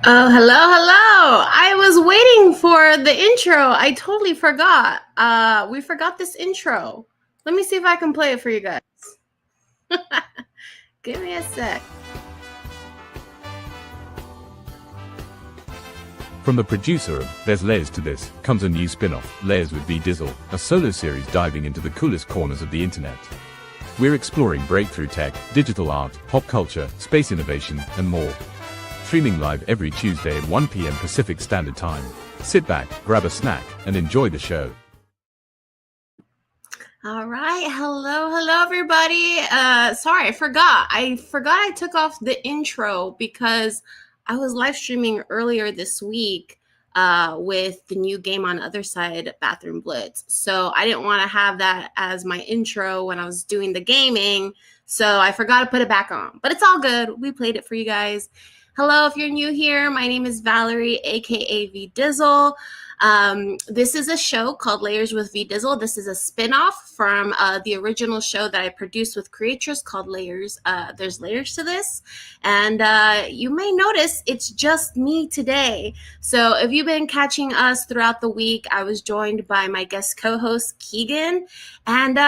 Oh, hello, hello. I was waiting for the intro. I totally forgot. We forgot this intro. Let me see if I can play it for you guys. Give me a sec. From the producer of There's Layers to This comes a new spin-off, Layers with V Dizzle, a solo series diving into the coolest corners of the internet. We're exploring breakthrough tech, digital art, pop culture, space innovation, and more. Streaming live every Tuesday at 1 p.m. Pacific Standard Time. Sit back, grab a snack, and enjoy the show. All right. Hello, everybody. Sorry, I forgot. I took off the intro because I was live streaming earlier this week with the new game on the other side, Bathroom Blitz. So I didn't want to have that as my intro when I was doing the gaming. So I forgot to put it back on. But it's all good. We played it for you guys. Hello, if you're new here, my name is Valerie, aka V Dizzle. This is a show called Layers with V Dizzle. This is a spin-off from the original show that I produced with Creatress called Layers. There's layers to this. And you may notice it's just me today. So if you've been catching us throughout the week, I was joined by my guest co-host, Keegan. And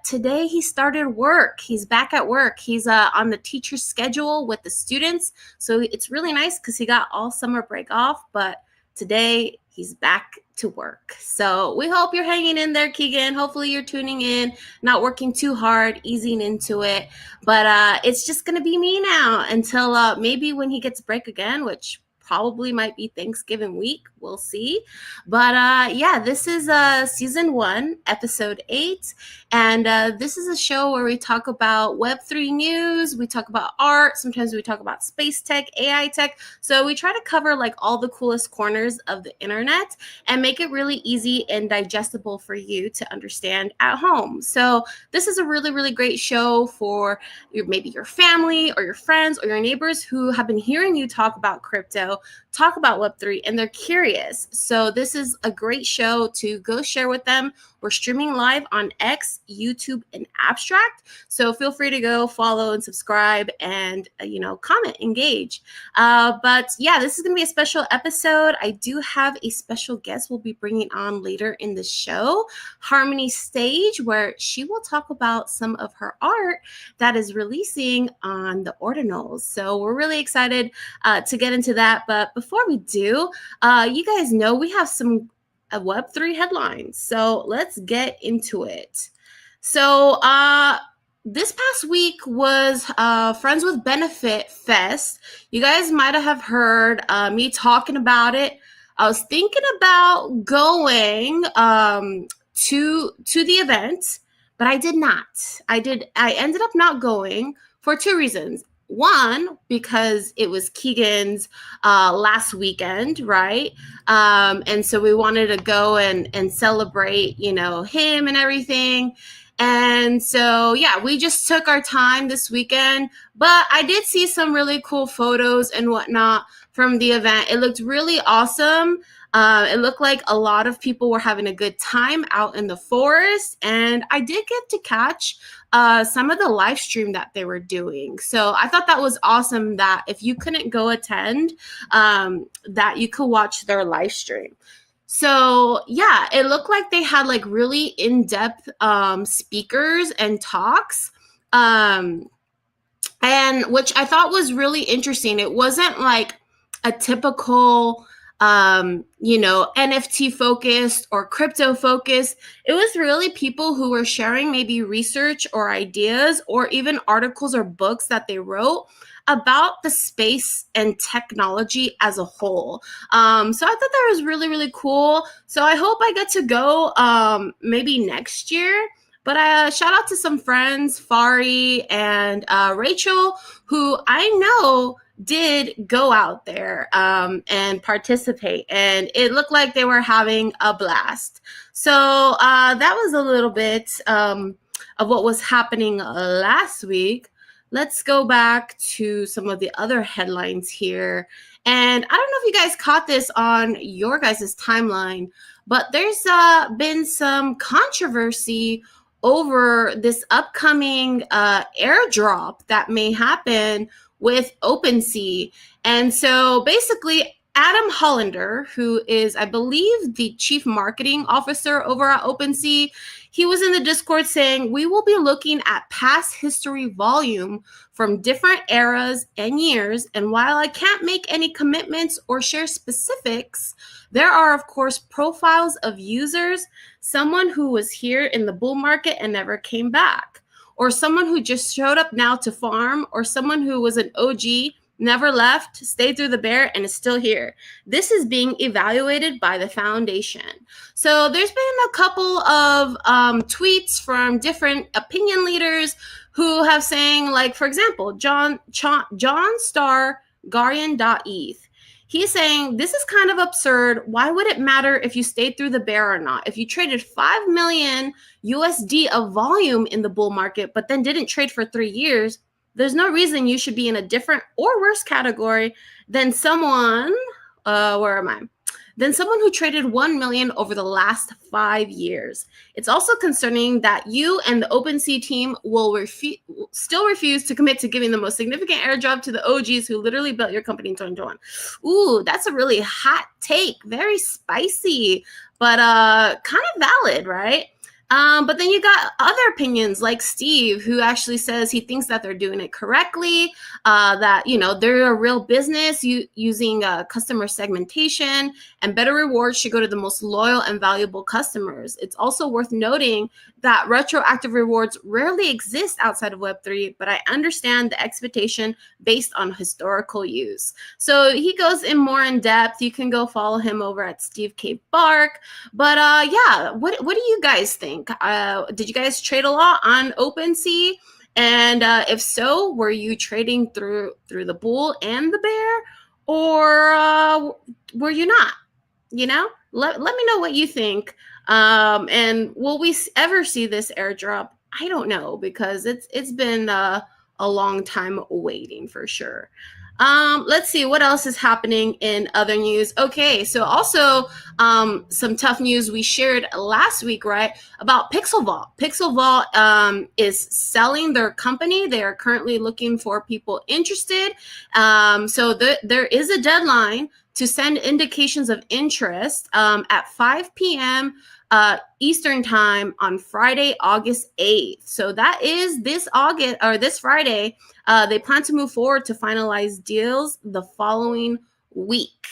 today he started work. He's back at work. He's on the teacher's schedule with the students. So it's really nice because he got all summer break off. But today he's back to work. So we hope you're hanging in there, Keegan. Hopefully you're tuning in, not working too hard, easing into it. But it's just going to be me now until maybe when he gets a break again, which probably might be Thanksgiving week. We'll see. But yeah, this is season 1, episode 8. And this is a show where we talk about Web3 news. We talk about art. Sometimes we talk about space tech, AI tech. So we try to cover like all the coolest corners of the internet and make it really easy and digestible for you to understand at home. So this is a really, really great show for maybe your family or your friends or your neighbors who have been hearing you talk about crypto, talk about Web3, and they're curious. So this is a great show to go share with them. We're streaming live on X, YouTube, and Abstract. So feel free to go follow and subscribe and, comment, engage. But yeah, this is going to be a special episode. I do have a special guest we'll be bringing on later in the show, Harmony Stage, where she will talk about some of her art that is releasing on the Ordinals. So we're really excited to get into that. But before we do, you guys know we have some Web3 headlines. So let's get into it. So this past week was Friends with Benefit Fest. You guys might have heard me talking about it. I was thinking about going to the event, but I did not. I ended up not going for 2 reasons. One, because it was Keegan's last weekend, right? And so we wanted to go and celebrate, him and everything. And so, yeah, we just took our time this weekend. But I did see some really cool photos and whatnot from the event. It looked really awesome. It looked like a lot of people were having a good time out in the forest. And I did get to catch some of the live stream that they were doing. So I thought that was awesome that if you couldn't go attend, that you could watch their live stream. So yeah, it looked like they had like really in-depth speakers and talks. And which I thought was really interesting. It wasn't like a typical NFT focused or crypto focused. It was really people who were sharing maybe research or ideas or even articles or books that they wrote about the space and technology as a whole. So I thought that was really, really cool. So I hope I get to go maybe next year. But I shout out to some friends, Fari and Rachel, who I know did go out there and participate. And it looked like they were having a blast. So that was a little bit of what was happening last week. Let's go back to some of the other headlines here. And I don't know if you guys caught this on your guys' timeline, but there's been some controversy over this upcoming airdrop that may happen with OpenSea. And so basically, Adam Hollander, who is, I believe, the chief marketing officer over at OpenSea, he was in the Discord saying, we will be looking at past history volume from different eras and years. And while I can't make any commitments or share specifics, there are, of course, profiles of users, someone who was here in the bull market and never came back, or someone who just showed up now to farm, or someone who was an OG, never left, stayed through the bear, and is still here. This is being evaluated by the foundation. So there's been a couple of tweets from different opinion leaders who have saying, like, for example, John Star Garian.eth. He's saying this is kind of absurd. Why would it matter if you stayed through the bear or not? If you traded 5 million USD of volume in the bull market, but then didn't trade for 3 years, there's no reason you should be in a different or worse category than someone, than someone who traded 1 million over the last 5 years. It's also concerning that you and the OpenSea team will still refuse to commit to giving the most significant airdrop to the OGs who literally built your company in 2021. Ooh, that's a really hot take, very spicy, but kind of valid, right? But then you got other opinions like Steve, who actually says he thinks that they're doing it correctly, that, you know, they're a real business using customer segmentation, and better rewards should go to the most loyal and valuable customers. It's also worth noting that retroactive rewards rarely exist outside of Web3, but I understand the expectation based on historical use. So he goes in more in depth. You can go follow him over at Steve K. Bark. But yeah, what do you guys think? Did you guys trade a lot on OpenSea? And if so, were you trading through the bull and the bear, or were you not? You know, let me know what you think. And will we ever see this airdrop? I don't know, because it's been a long time waiting for sure. Let's see what else is happening in other news. Okay, so also some tough news we shared last week, right, about Pixel Vault. Pixel Vault is selling their company. They are currently looking for people interested. So there is a deadline to send indications of interest at 5 p.m. Eastern time on Friday, August 8th. So that is this Friday. They plan to move forward to finalize deals the following week.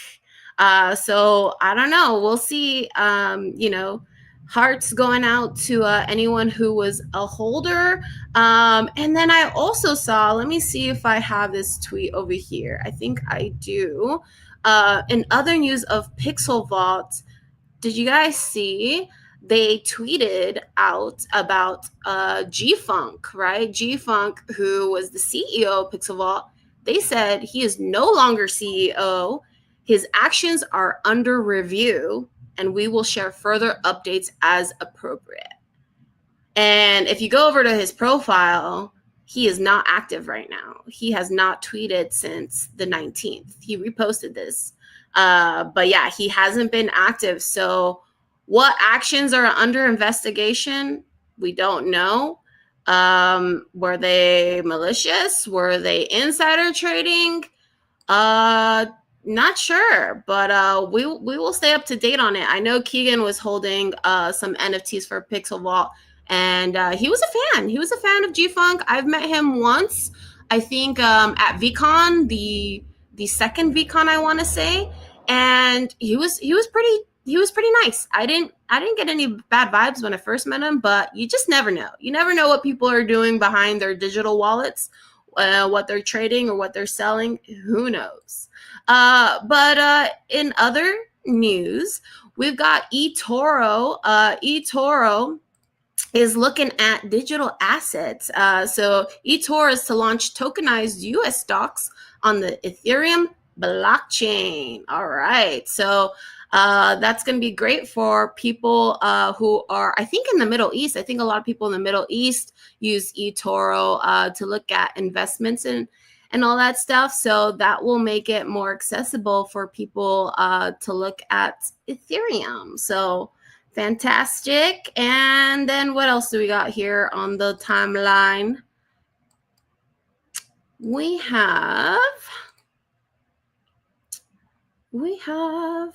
So I don't know. We'll see. You know, hearts going out to anyone who was a holder. And then I also saw, let me see if I have this tweet over here. I think I do. In other news of Pixel Vault, did you guys see they tweeted out about G-Funk, right? G-Funk, who was the CEO of Pixel Vault. They said he is no longer CEO. His actions are under review, and we will share further updates as appropriate. And if you go over to his profile, he is not active right now. He has not tweeted since the 19th. He reposted this. But yeah, he hasn't been active. So what actions are under investigation? We don't know. Were they malicious? Were they insider trading? Not sure, but we will stay up to date on it. I know Keegan was holding some NFTs for Pixel Vault, and he was a fan. He was a fan of G-Funk. I've met him once, I think, at VCon, the second VCon, I want to say, and he was pretty nice. I didn't get any bad vibes when I first met him, but you just never know. You never know what people are doing behind their digital wallets, what they're trading or what they're selling. Who knows? But in other news, we've got eToro. eToro is looking at digital assets. So eToro is to launch tokenized US stocks on the Ethereum blockchain. All right. So that's going to be great for people who are, I think, in the Middle East. I think a lot of people in the Middle East use eToro to look at investments and all that stuff. So that will make it more accessible for people to look at Ethereum. So fantastic. And then what else do we got here on the timeline? we have we have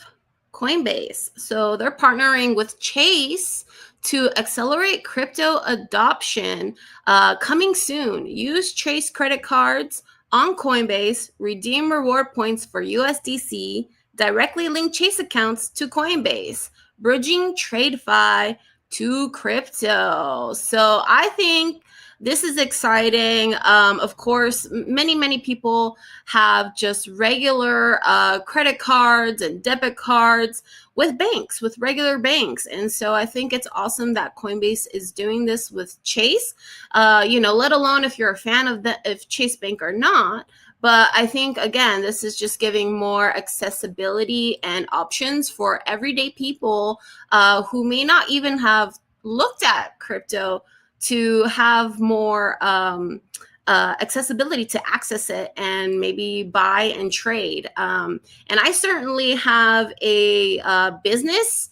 Coinbase. So they're partnering with Chase to accelerate crypto adoption. Coming soon. Use Chase credit cards on Coinbase, redeem reward points for USDC, directly link Chase accounts to Coinbase, bridging TradeFi to crypto. So I think this is exciting. Of course, many people have just regular credit cards and debit cards with banks, with regular banks. And so I think it's awesome that Coinbase is doing this with Chase, let alone if you're a fan of if Chase Bank or not. But I think, again, this is just giving more accessibility and options for everyday people who may not even have looked at crypto to have more accessibility to access it and maybe buy and trade. And I certainly have a business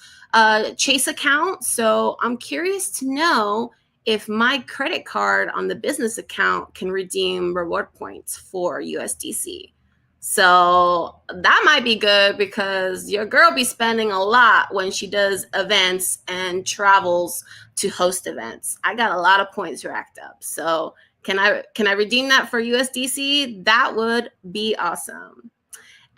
Chase account. So I'm curious to know if my credit card on the business account can redeem reward points for USDC. So that might be good because your girl be spending a lot when she does events and travels to host events. I got a lot of points racked up. So can I redeem that for USDC? That would be awesome.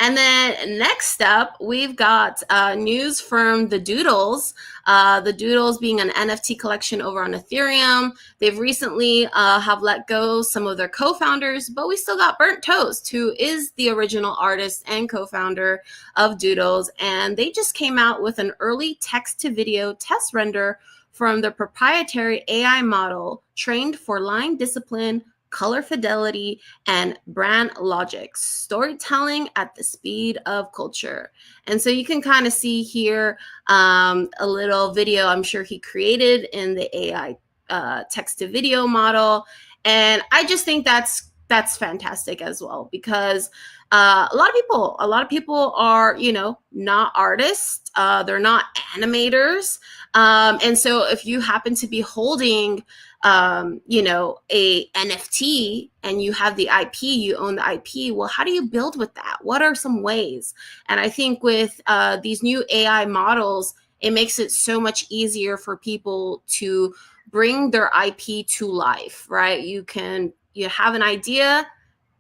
And then next up, we've got news from the Doodles. The Doodles being an NFT collection over on Ethereum. They've recently have let go some of their co-founders, but we still got Burnt Toast, who is the original artist and co-founder of Doodles. And they just came out with an early text-to-video test render from the proprietary AI model trained for line discipline, color fidelity, and brand logic, storytelling at the speed of culture. And so you can kind of see here a little video I'm sure he created in the AI text to video model. And I just think that's fantastic as well, because a lot of people are, not artists. They're not animators. And so if you happen to be holding a NFT and you have the IP, you own the IP. Well, how do you build with that? What are some ways? And I think with these new AI models, it makes it so much easier for people to bring their IP to life, right? You have an idea,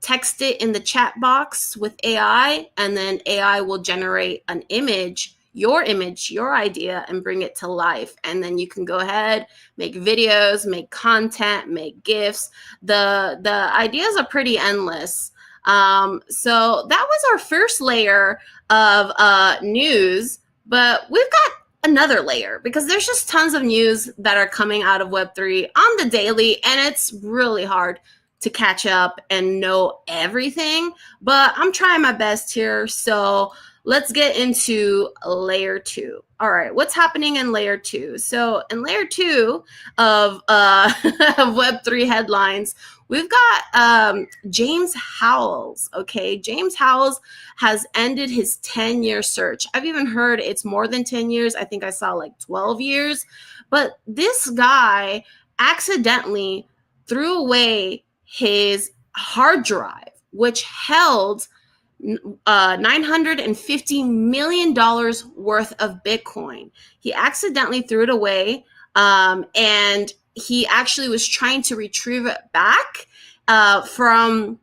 text it in the chat box with AI, and then AI will generate an image, your idea, and bring it to life. And then you can go ahead, make videos, make content, make GIFs. The ideas are pretty endless. So that was our first layer of news, but we've got another layer because there's just tons of news that are coming out of Web3 on the daily, and it's really hard to catch up and know everything, but I'm trying my best here. So let's get into layer 2. All right, what's happening in layer 2? So in layer 2 of Web3 headlines, we've got James Howells. Okay, James Howells has ended his 10-year search. I've even heard it's more than 10 years. I think I saw like 12 years. But this guy accidentally threw away his hard drive, which held $950 million worth of Bitcoin. He accidentally threw it away, and he actually was trying to retrieve it back from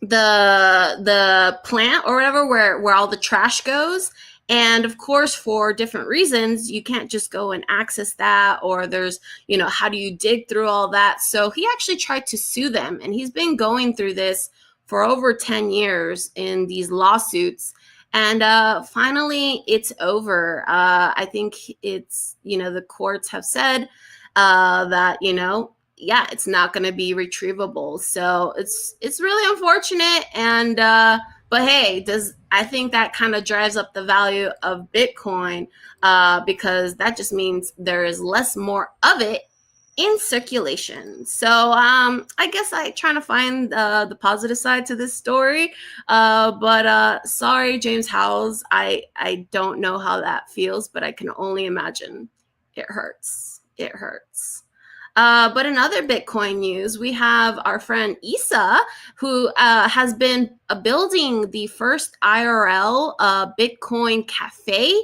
the plant or whatever where all the trash goes. And of course, for different reasons, you can't just go and access that, or there's, how do you dig through all that? So he actually tried to sue them, and he's been going through this for over 10 years in these lawsuits. And finally, it's over. I think it's, the courts have said that, yeah, it's not going to be retrievable. So it's really unfortunate. And but hey, I think that kind of drives up the value of Bitcoin because that just means there is more of it in circulation. So I guess I trying to find the positive side to this story. But sorry, James Howells, I don't know how that feels, but I can only imagine. It hurts. It hurts. But in other Bitcoin news, we have our friend Isa, who has been building the first IRL Bitcoin cafe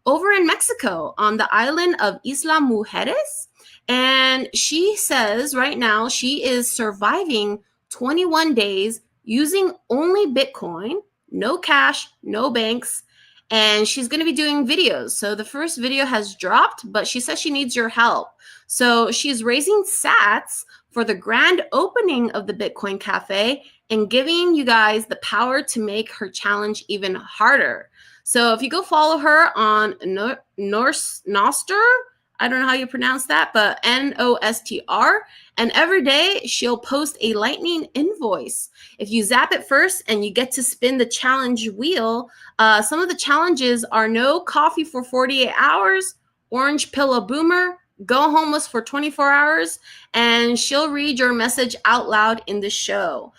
over in Mexico on the island of Isla Mujeres. And she says right now she is surviving 21 days using only Bitcoin, no cash, no banks. And she's going to be doing videos. So the first video has dropped, but she says she needs your help. So she's raising sats for the grand opening of the Bitcoin Cafe and giving you guys the power to make her challenge even harder. So if you go follow her on Nostr, I don't know how you pronounce that, but Nostr, and every day she'll post a lightning invoice. If you zap it first and you get to spin the challenge wheel, some of the challenges are no coffee for 48 hours, orange pillow boomer, go homeless for 24 hours, and she'll read your message out loud in the show.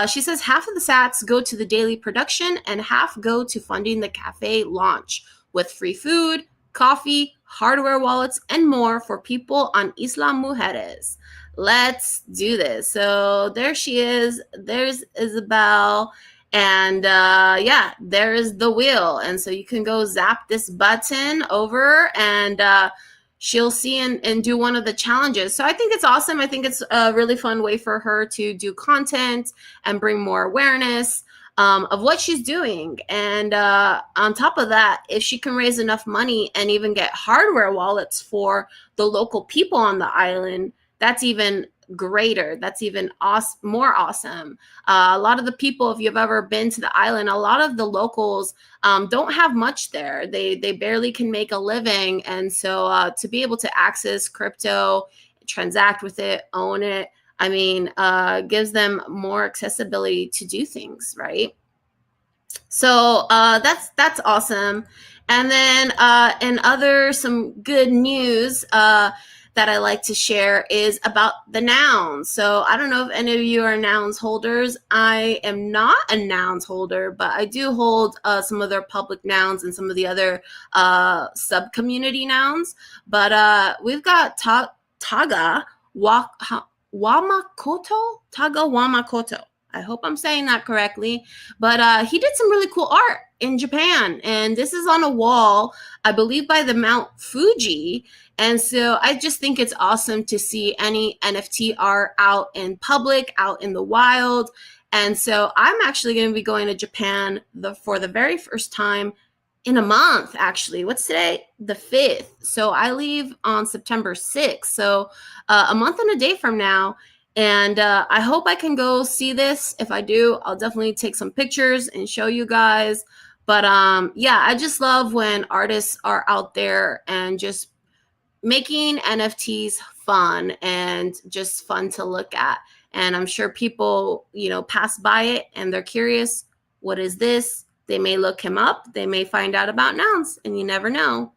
She says half of the sats go to the daily production and half go to funding the cafe launch with free food, coffee, hardware wallets, and more for people on Isla Mujeres. Let's do this. So there she is. There's Isabel. And yeah, there's the wheel. And so you can go zap this button over and she'll see and do one of the challenges. So I think it's awesome. I think it's a really fun way for her to do content and bring more awareness of what she's doing. And on top of that, if she can raise enough money and even get hardware wallets for the local people on the island, that's even greater. That's even more awesome. A lot of the people, if you've ever been to the island, a lot of the locals don't have much there. They barely can make a living. And so to be able to access crypto, transact with it, own it, I mean, gives them more accessibility to do things, right? So that's awesome. And then in other some good news that I like to share is about the nouns. So I don't know if any of you are nouns holders. I am not a nouns holder, but I do hold some other public nouns and some of the other sub-community nouns. But we've got Taga Wamakoto? Taga Wamakoto. I hope I'm saying that correctly. But he did some really cool art in Japan. And this is on a wall, I believe by the Mount Fuji. And so I just think it's awesome to see any NFT art out in public, out in the wild. And so I'm actually going to be going to Japan for the very first time in a month, actually. What's today? The 5th. So I leave on September 6th. So a month and a day from now. And I hope I can go see this. If I do, I'll definitely take some pictures and show you guys. But yeah, I just love when artists are out there and just making NFTs fun and just fun to look at. And I'm sure people, pass by it and they're curious, what is this? They may look him up. They may find out about nouns, and you never know.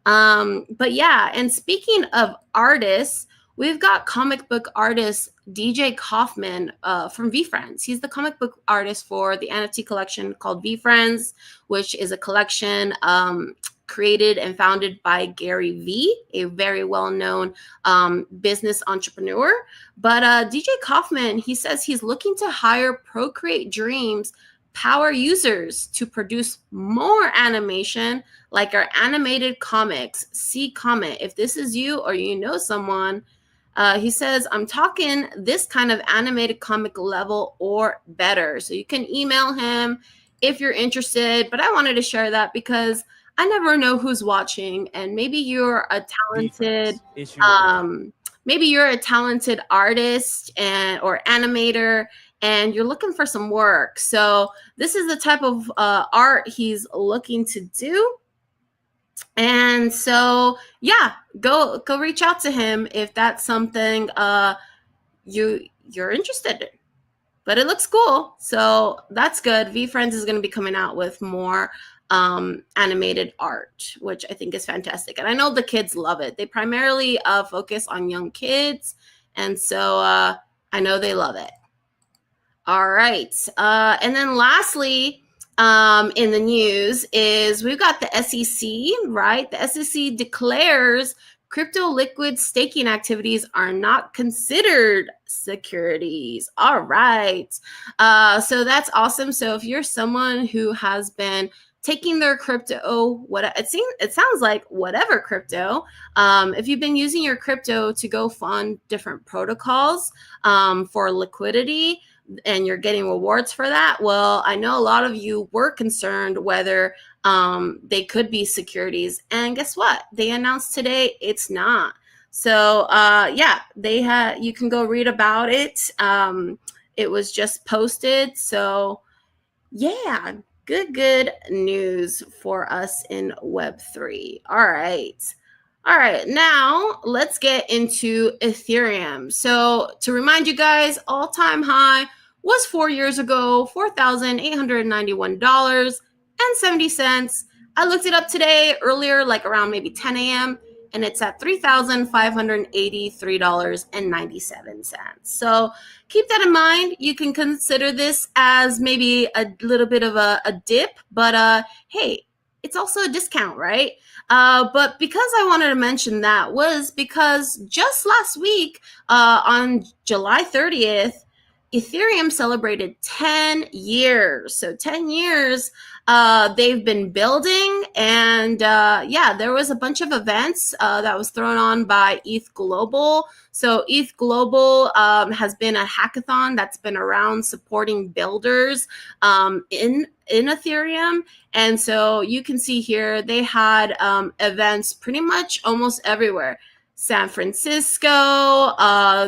But yeah, and speaking of artists, we've got comic book artist DJ Kaufman from VeeFriends. He's the comic book artist for the NFT collection called VeeFriends, which is a collection created and founded by Gary Vee, a very well-known business entrepreneur. But DJ Kaufman, he says he's looking to hire Procreate Dreams power users to produce more animation like our animated comics. See comment if this is you or you know someone. He says, I'm talking this kind of animated comic level or better. So you can email him if you're interested. But I wanted to share that because I never know who's watching. And maybe you're a talented, artist or animator, and you're looking for some work. So this is the type of art he's looking to do. And so, yeah, go reach out to him if that's something you're interested in. But it looks cool, so that's good. VeeFriends is going to be coming out with more animated art, which I think is fantastic. And I know the kids love it. They primarily focus on young kids, and so I know they love it. All right. And then lastly, in the news is we've got the SEC, right? The SEC declares crypto liquid staking activities are not considered securities. All right. So that's awesome. So if you're someone who has been taking their crypto, it sounds like whatever crypto, if you've been using your crypto to go fund different protocols for liquidity, and you're getting rewards for that, well, I know a lot of you were concerned whether they could be securities. And guess what? They announced today it's not. So yeah, you can go read about it. It was just posted. So yeah, good news for us in Web3. All right. All right, now let's get into Ethereum. So, to remind you guys, all-time high was 4 years ago, $4,891.70. I looked it up today earlier, like around maybe 10 a.m., and it's at $3,583.97. So, keep that in mind. You can consider this as maybe a little bit of a dip, but hey, it's also a discount, right? But because I wanted to mention that was because just last week, on July 30th, Ethereum celebrated 10 years. So 10 years they've been building, and yeah, there was a bunch of events that was thrown on by ETH Global. So ETH Global has been a hackathon that's been around supporting builders in Ethereum. And so you can see here they had events pretty much almost everywhere. San Francisco,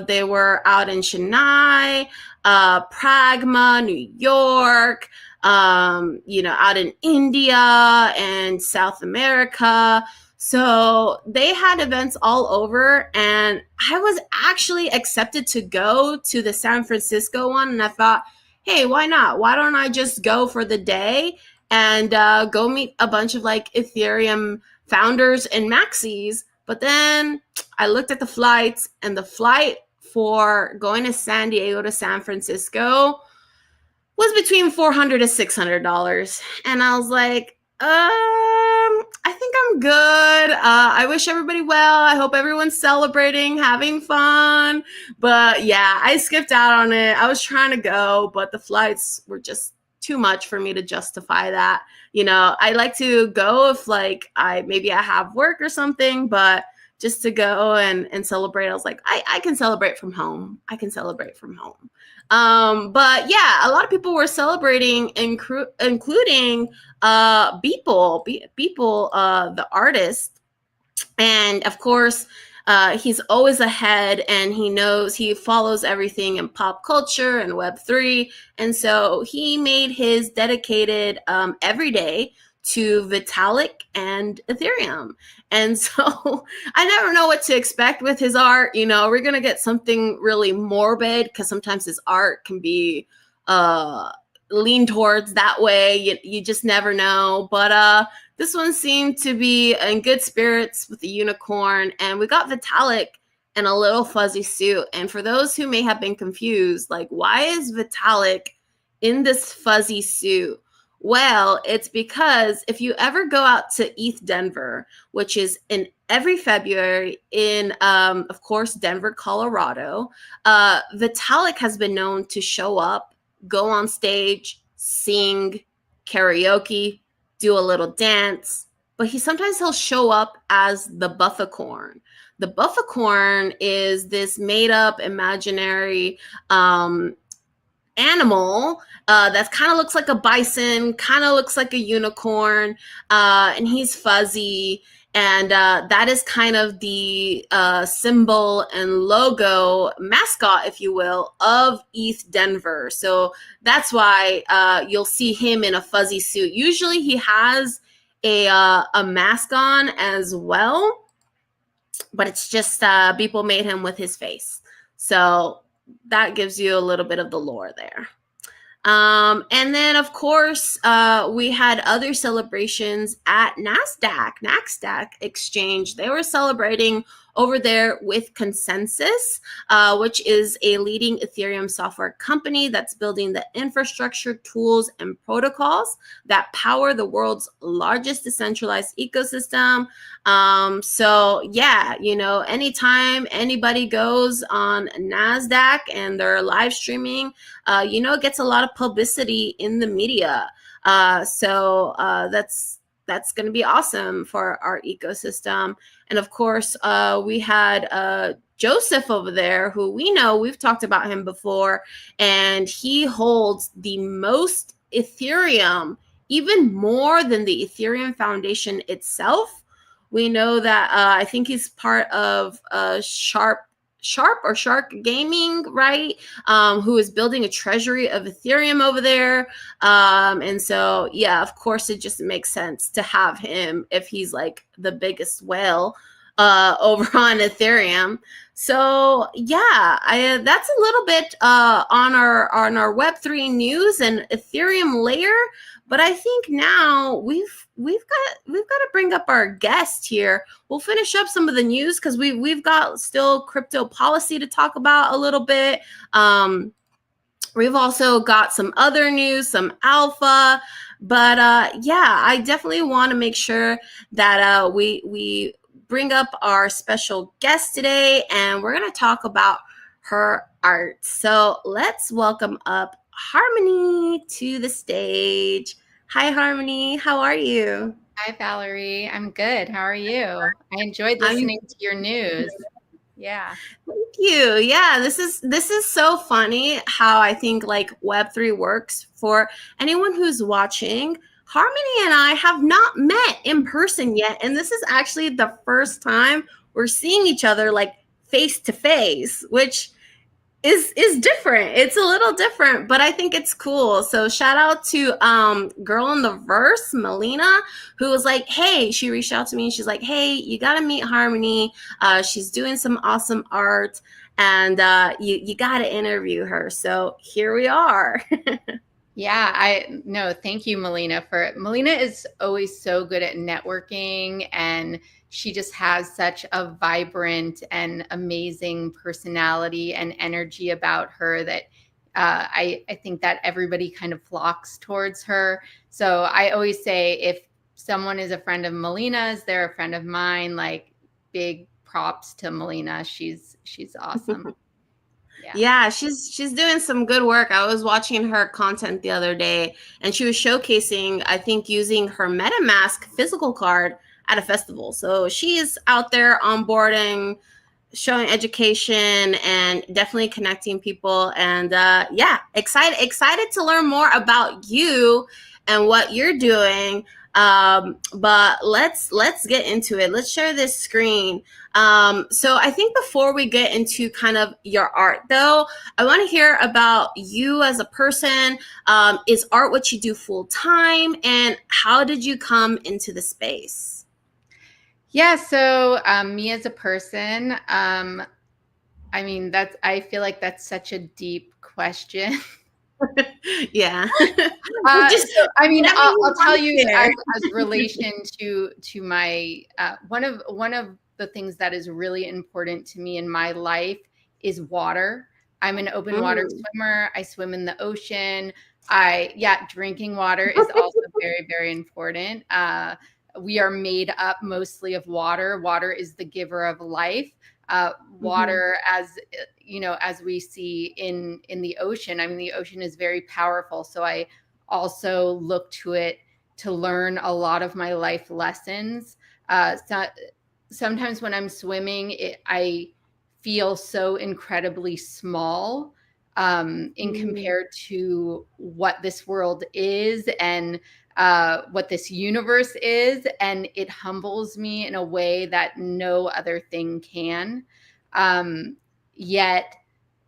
they were out in Chennai, Pragma, New York, out in India and South America. So they had events all over, and I was actually accepted to go to the San Francisco one. And I thought, hey, why not? Why don't I just go for the day and go meet a bunch of like Ethereum founders and maxis? But then I looked at the flights, and the flight for going to San Diego to San Francisco was between $400 to $600. And I was like, I think I'm good. I wish everybody well. I hope everyone's celebrating, having fun. But yeah, I skipped out on it. I was trying to go, but the flights were just too much for me to justify that. I like to go if like maybe I have work or something, but just to go and celebrate, I was like, I can celebrate from home. I can celebrate from home. But yeah, a lot of people were celebrating, including Beeple, the artist. And of course, he's always ahead, and he follows everything in pop culture and Web3. And so he made his dedicated everyday to Vitalik and Ethereum. And so I never know what to expect with his art. We're going to get something really morbid, because sometimes his art can be lean towards that way. You just never know. But this one seemed to be in good spirits with the unicorn. And we got Vitalik in a little fuzzy suit. And for those who may have been confused, like, why is Vitalik in this fuzzy suit? Well, it's because if you ever go out to ETH Denver, which is in every February in, of course, Denver, Colorado, Vitalik has been known to show up, go on stage, sing, karaoke, do a little dance, but he'll show up as the Bufficorn. The Bufficorn is this made-up imaginary animal that kind of looks like a bison, kind of looks like a unicorn, and he's fuzzy. And that is kind of the symbol and logo, mascot, if you will, of ETH Denver. So that's why you'll see him in a fuzzy suit. Usually he has a mask on as well, but it's just people made him with his face. So that gives you a little bit of the lore there. And then, of course, we had other celebrations at NASDAQ Exchange. They were celebrating over there with Consensus, which is a leading Ethereum software company that's building the infrastructure, tools, and protocols that power the world's largest decentralized ecosystem. So yeah, anytime anybody goes on NASDAQ and they're live streaming, it gets a lot of publicity in the media. So that's going to be awesome for our ecosystem. And of course, we had Joseph over there, who we've talked about him before, and he holds the most Ethereum, even more than the Ethereum Foundation itself. We know that I think he's part of Shark Gaming, right? Who is building a treasury of Ethereum over there. And so, yeah, of course, it just makes sense to have him if he's like the biggest whale over on Ethereum. So yeah, that's a little bit on our Web3 news and Ethereum layer. But I think now we've got to bring up our guest here. We'll finish up some of the news because we've got still crypto policy to talk about a little bit. We've also got some other news, some alpha, but yeah, I definitely want to make sure that we bring up our special guest today, and we're going to talk about her art. So let's welcome up Harmony to the stage. Hi, Harmony. How are you? Hi, Valerie. I'm good. How are you? I enjoyed I'm listening to your news. Yeah. Thank you. Yeah, this is so funny how I think like Web3 works for anyone who's watching. Harmony and I have not met in person yet, and this is actually the first time we're seeing each other like face to face, which is different. It's a little different, but I think it's cool. So shout out to girl in the verse, Melina, who was like, hey, she reached out to me and she's like, hey, you gotta meet Harmony. She's doing some awesome art, and you gotta interview her. So here we are. Yeah, thank you, Melina. Melina is always so good at networking, and she just has such a vibrant and amazing personality and energy about her that I think that everybody kind of flocks towards her. So I always say, if someone is a friend of Melina's, they're a friend of mine. Like, big props to Melina. She's awesome. Yeah, she's doing some good work. I was watching her content the other day, and she was showcasing, I think, using her MetaMask physical card at a festival. So she's out there onboarding, showing education, and definitely connecting people. And yeah, excited to learn more about you and what you're doing. But let's get into it. Let's share this screen. So I think before we get into kind of your art, though, I want to hear about you as a person. Is art what you do full time, and how did you come into the space? Yeah, so me as a person, I mean, I feel like that's such a deep question. Yeah. I mean, I'll tell you as relation to my one of the things that is really important to me in my life is water. I'm an open water swimmer. I swim in the ocean. Drinking water is also very, very important. We are made up mostly of water. Water is the giver of life. Water, as we see in the ocean. I mean, the ocean is very powerful. So I also look to it to learn a lot of my life lessons. Sometimes when I'm swimming, I feel so incredibly small in compared to what this world is and what this universe is, and it humbles me in a way that no other thing can. Yet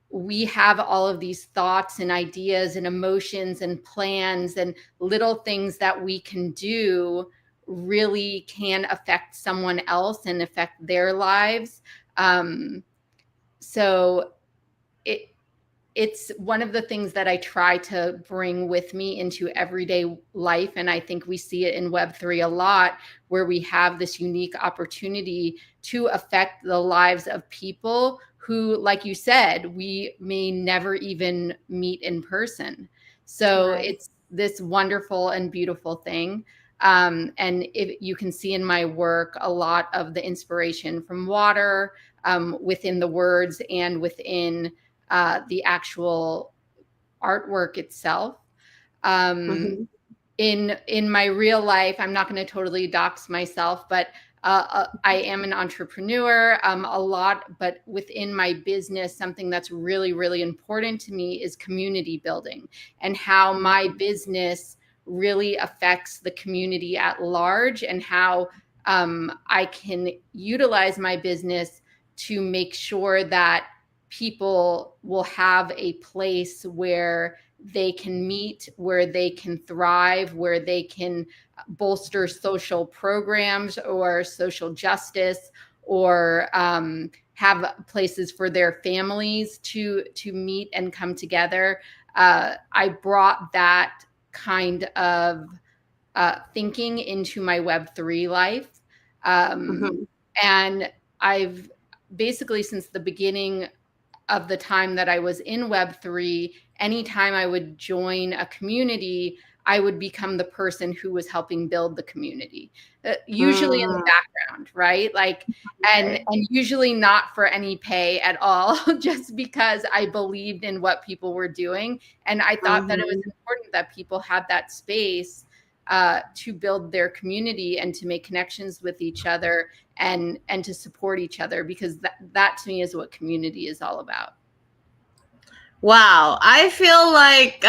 we have all of these thoughts and ideas and emotions and plans, and little things that we can do really can affect someone else and affect their lives. So it's one of the things that I try to bring with me into everyday life. And I think we see it in Web3 a lot, where we have this unique opportunity to affect the lives of people who, like you said, we may never even meet in person. So Right. it's this wonderful and beautiful thing. And if you can see in my work a lot of the inspiration from water, within the words and within the actual artwork itself. Um, Mm-hmm. in my real life, I'm not going to totally dox myself, but I am an entrepreneur a lot. But within my business, something that's really, really important to me is community building, and how my business really affects the community at large, and how I can utilize my business to make sure that people will have a place where they can meet, where they can thrive, where they can bolster social programs or social justice, or have places for their families to meet and come together. I brought that kind of thinking into my Web3 life. Mm-hmm. And I've basically, since the beginning of the time that I was in Web3, anytime I would join a community, I would become the person who was helping build the community, usually in the Mm-hmm. background, right? Like, Right. and usually not for any pay at all, just because I believed in what people were doing. And I thought that it was Mm-hmm. important that people had that space to build their community and to make connections with each other, and to support each other, because that to me is what community is all about. Wow, I feel like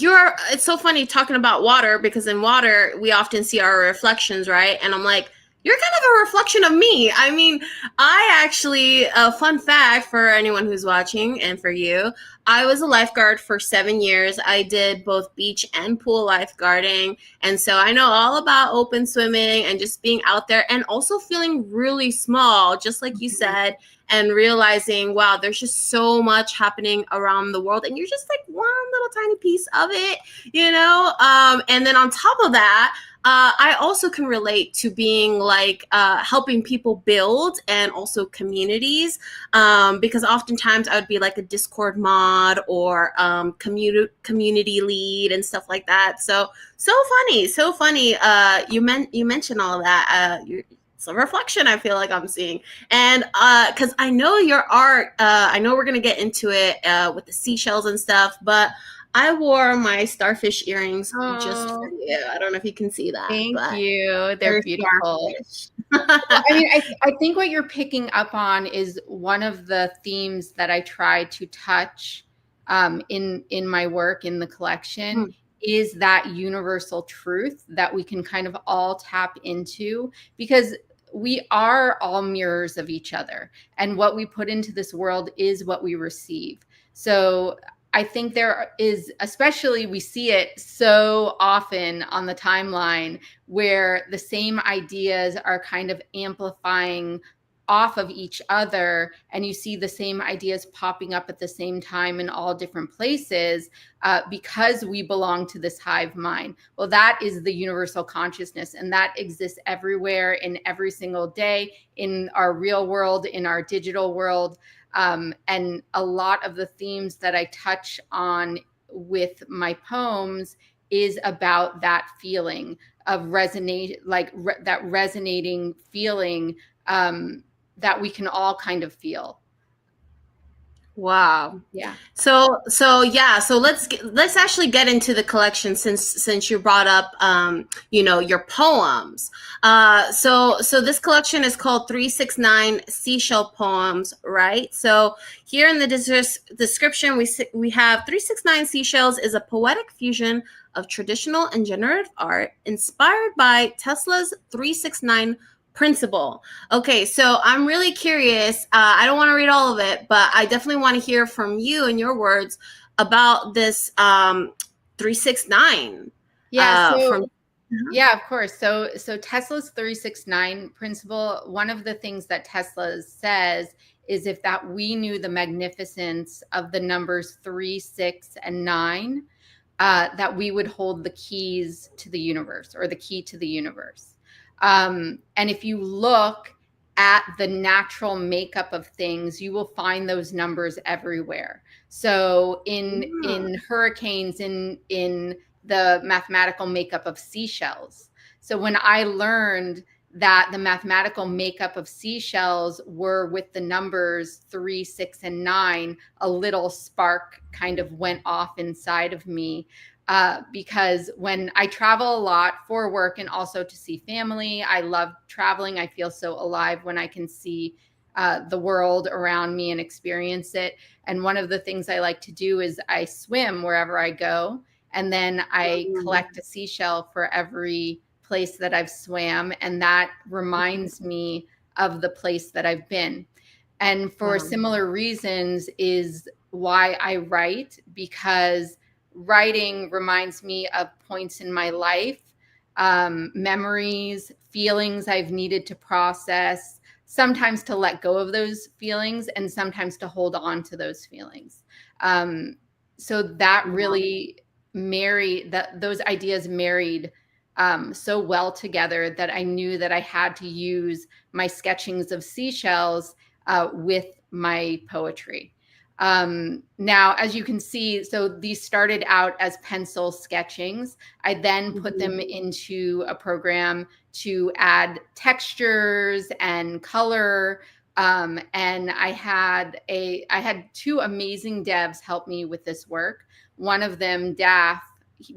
you're it's so funny talking about water, because in water we often see our reflections, right? And I'm like, you're kind of a reflection of me. I mean, I actually, a fun fact for anyone who's watching and for you, I was a lifeguard for 7 years. I did both beach and pool lifeguarding. And so I know all about open swimming and just being out there and also feeling really small, just like you said, and realizing, wow, there's just so much happening around the world. And you're just like one little tiny piece of it, you know? And then on top of that, I also can relate to being like helping people build and also communities, because oftentimes I would be like a Discord mod or community lead and stuff like that. So funny, so funny. You mentioned all of that. It's a reflection I feel like I'm seeing, and because I know your art, I know we're gonna get into it with the seashells and stuff, but I wore my starfish earrings just for Oh, you. I don't know if you can see that, thank but you. They're they're beautiful. starfish. Well, I mean, I think what you're picking up on is one of the themes that I try to touch in my work in the collection, is that universal truth that we can kind of all tap into, because we are all mirrors of each other, and what we put into this world is what we receive. So I think there is, especially we see it so often on the timeline, where the same ideas are kind of amplifying off of each other, and you see the same ideas popping up at the same time in all different places, because we belong to this hive mind. Well, that is the universal consciousness, and that exists everywhere, in every single day, in our real world, in our digital world. And a lot of the themes that I touch on with my poems is about that feeling of resonate, like that resonating feeling, that we can all kind of feel. Wow. Yeah. So yeah, so let's actually get into the collection, since you brought up your poems. So this collection is called 369 Seashell Poems, right? So here in the description we have 369 Seashells is a poetic fusion of traditional and generative art inspired by Tesla's 369 principle. Okay, so I'm really curious. I don't want to read all of it, but I definitely want to hear from you and your words about this 369. Yeah. From Yeah, of course. So Tesla's 369 principle, one of the things that Tesla says is if that we knew the magnificence of the numbers 3, 6, and 9, that we would hold the keys to the universe, or the key to the universe. And if you look at the natural makeup of things, you will find those numbers everywhere. So in hurricanes, in the mathematical makeup of seashells. So when I learned that the mathematical makeup of seashells were with the numbers 3, 6, and 9, a little spark kind of went off inside of me. Because when I travel a lot for work and also to see family, I love traveling. I feel so alive when I can see the world around me and experience it. And one of the things I like to do is I swim wherever I go, and then I collect a seashell for every place that I've swam, and that reminds me of the place that I've been. And for similar reasons is why I write, because writing reminds me of points in my life, memories, feelings I've needed to process, sometimes to let go of those feelings and sometimes to hold on to those feelings. So that really those ideas married so well together that I knew that I had to use my sketchings of seashells with my poetry. Now, as you can see, so these started out as pencil sketchings. I then put them into a program to add textures and color. And I had 2 amazing devs help me with this work. One of them, Daff,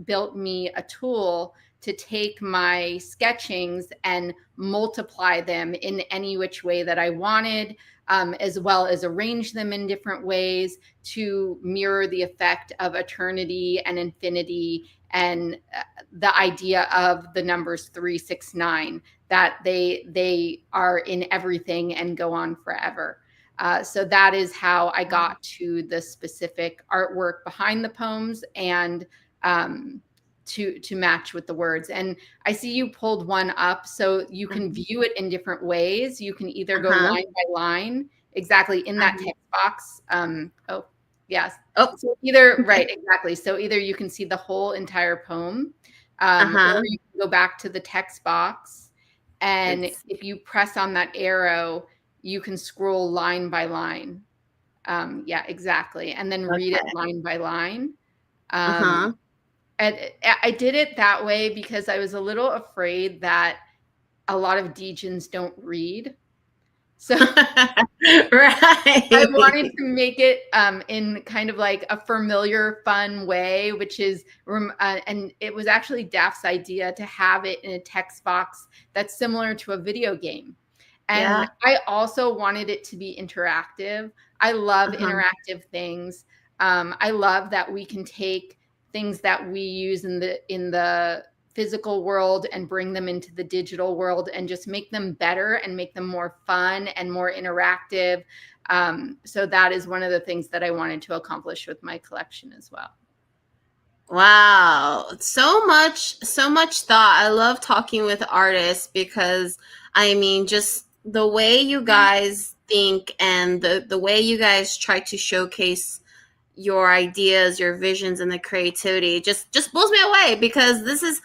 built me a tool to take my sketchings and multiply them in any which way that I wanted, as well as arrange them in different ways to mirror the effect of eternity and infinity, and the idea of the numbers 3, 6, 9, that they are in everything and go on forever. So that is how I got to the specific artwork behind the poems, and to match with the words. And I see you pulled one up, so you can view it in different ways. You can either go line by line, exactly in that text box. Oh, yes. Oh, so either right, exactly. So either you can see the whole entire poem, or you can go back to the text box, and if you press on that arrow, you can scroll line by line. Yeah, exactly, and then read it line by line. And I did it that way because I was a little afraid that a lot of Deejans don't read. So I wanted to make it in kind of like a familiar, fun way, which is, and it was actually Daph's idea to have it in a text box that's similar to a video game. And I also wanted it to be interactive. I love interactive things. I love that we can take things that we use in the physical world and bring them into the digital world and just make them better and make them more fun and more interactive. So that is one of the things that I wanted to accomplish with my collection as well. Wow. So much thought. I love talking with artists because, I mean, just the way you guys think and the way you guys try to showcase your ideas, your visions, and the creativity just blows me away, because this is,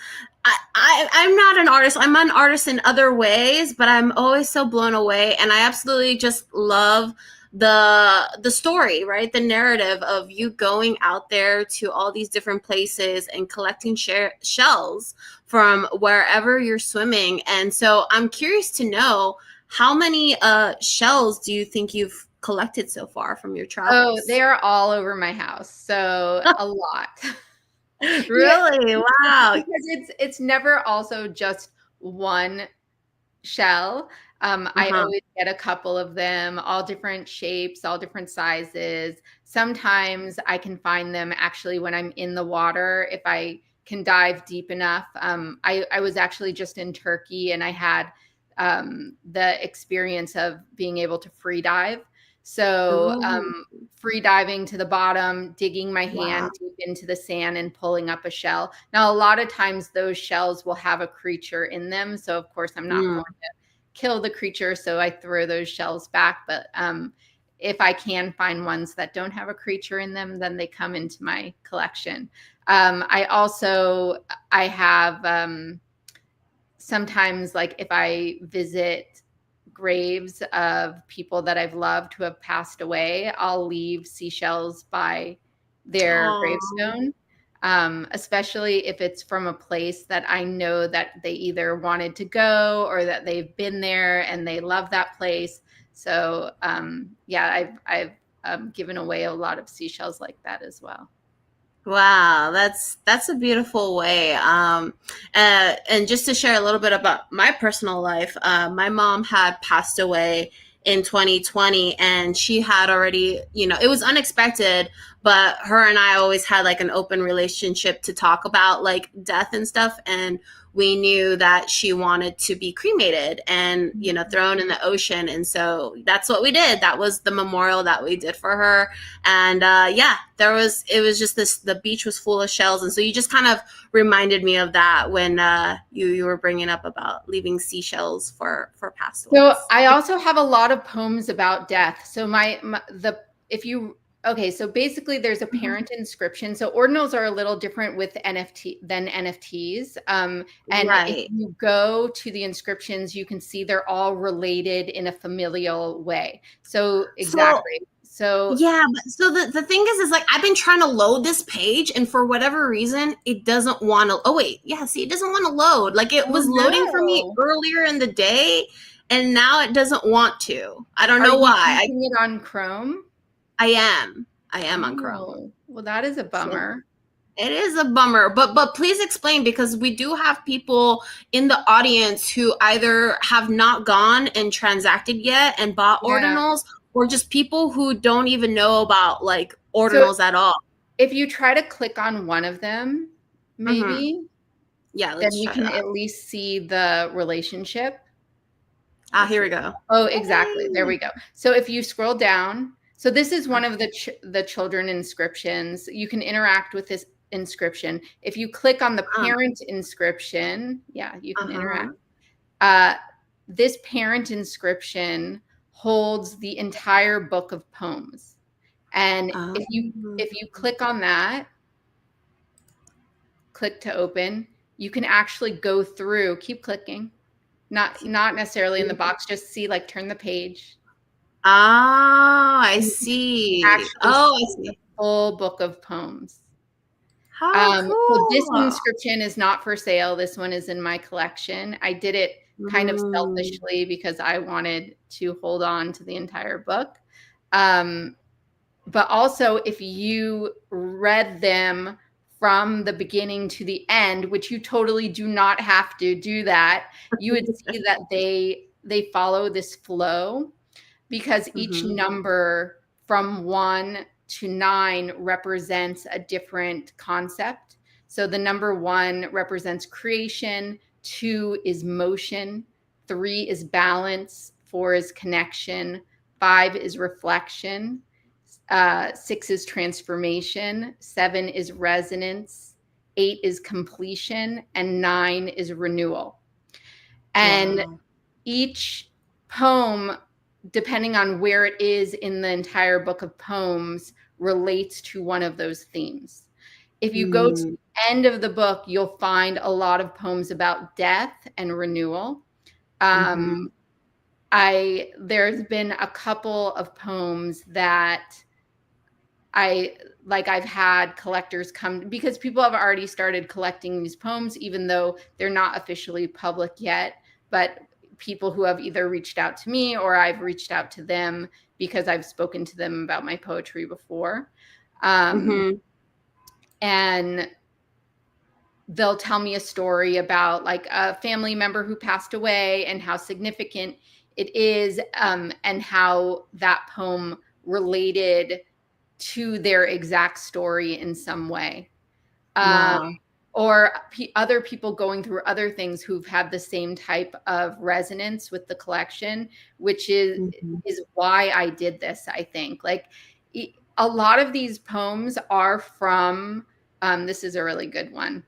I'm not an artist. I'm an artist in other ways, but I'm always so blown away, and I absolutely just love the story, right? The narrative of you going out there to all these different places and collecting shells from wherever you're swimming. And so I'm curious to know, how many shells do you think you've collected so far from your travels? Oh, they are all over my house. So a lot. Really? Yeah. Wow. Because it's never also just one shell. I always get a couple of them, all different shapes, all different sizes. Sometimes I can find them actually when I'm in the water, if I can dive deep enough. I was actually just in Turkey, and I had the experience of being able to free dive. So free diving to the bottom, digging my hand deep into the sand and pulling up a shell. Now, a lot of times those shells will have a creature in them. So of course I'm not going to kill the creature, so I throw those shells back. But if I can find ones that don't have a creature in them, then they come into my collection. I have sometimes, like if I visit graves of people that I've loved who have passed away, I'll leave seashells by their Aw. gravestone. Especially if it's from a place that I know that they either wanted to go or that they've been there and they love that place. So yeah, I've given away a lot of seashells like that as well. Wow, that's a beautiful way. And just to share a little bit about my personal life, my mom had passed away in 2020, and she had already, it was unexpected, but her and I always had like an open relationship to talk about like death and stuff, and we knew that she wanted to be cremated and thrown in the ocean, and so that's what we did. That was the memorial that we did for her. And yeah, it was just the beach was full of shells, and so you just kind of reminded me of that when you were bringing up about leaving seashells for past So ones. I also have a lot of poems about death. So so basically there's a parent inscription. So ordinals are a little different with NFTs. And if Right. you go to the inscriptions, you can see they're all related in a familial way. So So exactly. So yeah, but so the thing is like I've been trying to load this page, and for whatever reason it doesn't want to. Oh wait, yeah, see, it doesn't want to load. Like it oh was loading for me no. earlier in the day, and now it doesn't want to. I don't Are know you why. using it on Chrome? I am on Chrome. Oh, well, that is a So bummer. it is a bummer, but please explain, because we do have people in the audience who either have not gone and transacted yet and bought Yeah. ordinals, or just people who don't even know about like So ordinals at all. if you try to click on one of them, Hmm. maybe, Yeah, then let's you try can that. at least see the relationship. Ah, Let's here we see. go. Oh, exactly. There Hey. we go. So if you scroll down, so this is one of the children inscriptions. You can interact with this inscription. If you click on the Uh, parent inscription, yeah, you can interact. uh-huh. Uh, this parent inscription holds the entire book of poems. And if you click on that, click to open, you can actually go through, keep clicking, not necessarily in the box, just see, like, turn the page. Ah, I And you can see. actually Oh, I see the see. full book of poems. How So this cool. inscription is not for sale. This one is in my collection. I did it kind of Mm. selfishly because I wanted to hold on to the entire book. Um, but also, if you read them from the beginning to the end, which you totally do not have to do that, you would see that they follow this flow, because each Mhm. number from 1 to 9 represents a different concept. So the number 1 represents creation, 2 is motion, 3 is balance, 4 is connection, 5 is reflection, 6 is transformation, 7 is resonance, 8 is completion, and 9 is renewal. And Wow. each poem, depending on where it is in the entire book of poems, relates to one of those themes. If you go to Mm. the end of the book, you'll find a lot of poems about death and renewal. Mhm. There's been a couple of poems that I've had collectors come, because people have already started collecting these poems, even though they're not officially public yet. But people who have either reached out to me or I've reached out to them because I've spoken to them about my poetry before. Mhm. And they'll tell me a story about, like, a family member who passed away and how significant it is, and how that poem related to their exact story in some way. Um, Wow. or other people going through other things who've had the same type of resonance with the collection, which Mhm. is why I did this, I think. Like, a lot of these poems are from, this is a really good one.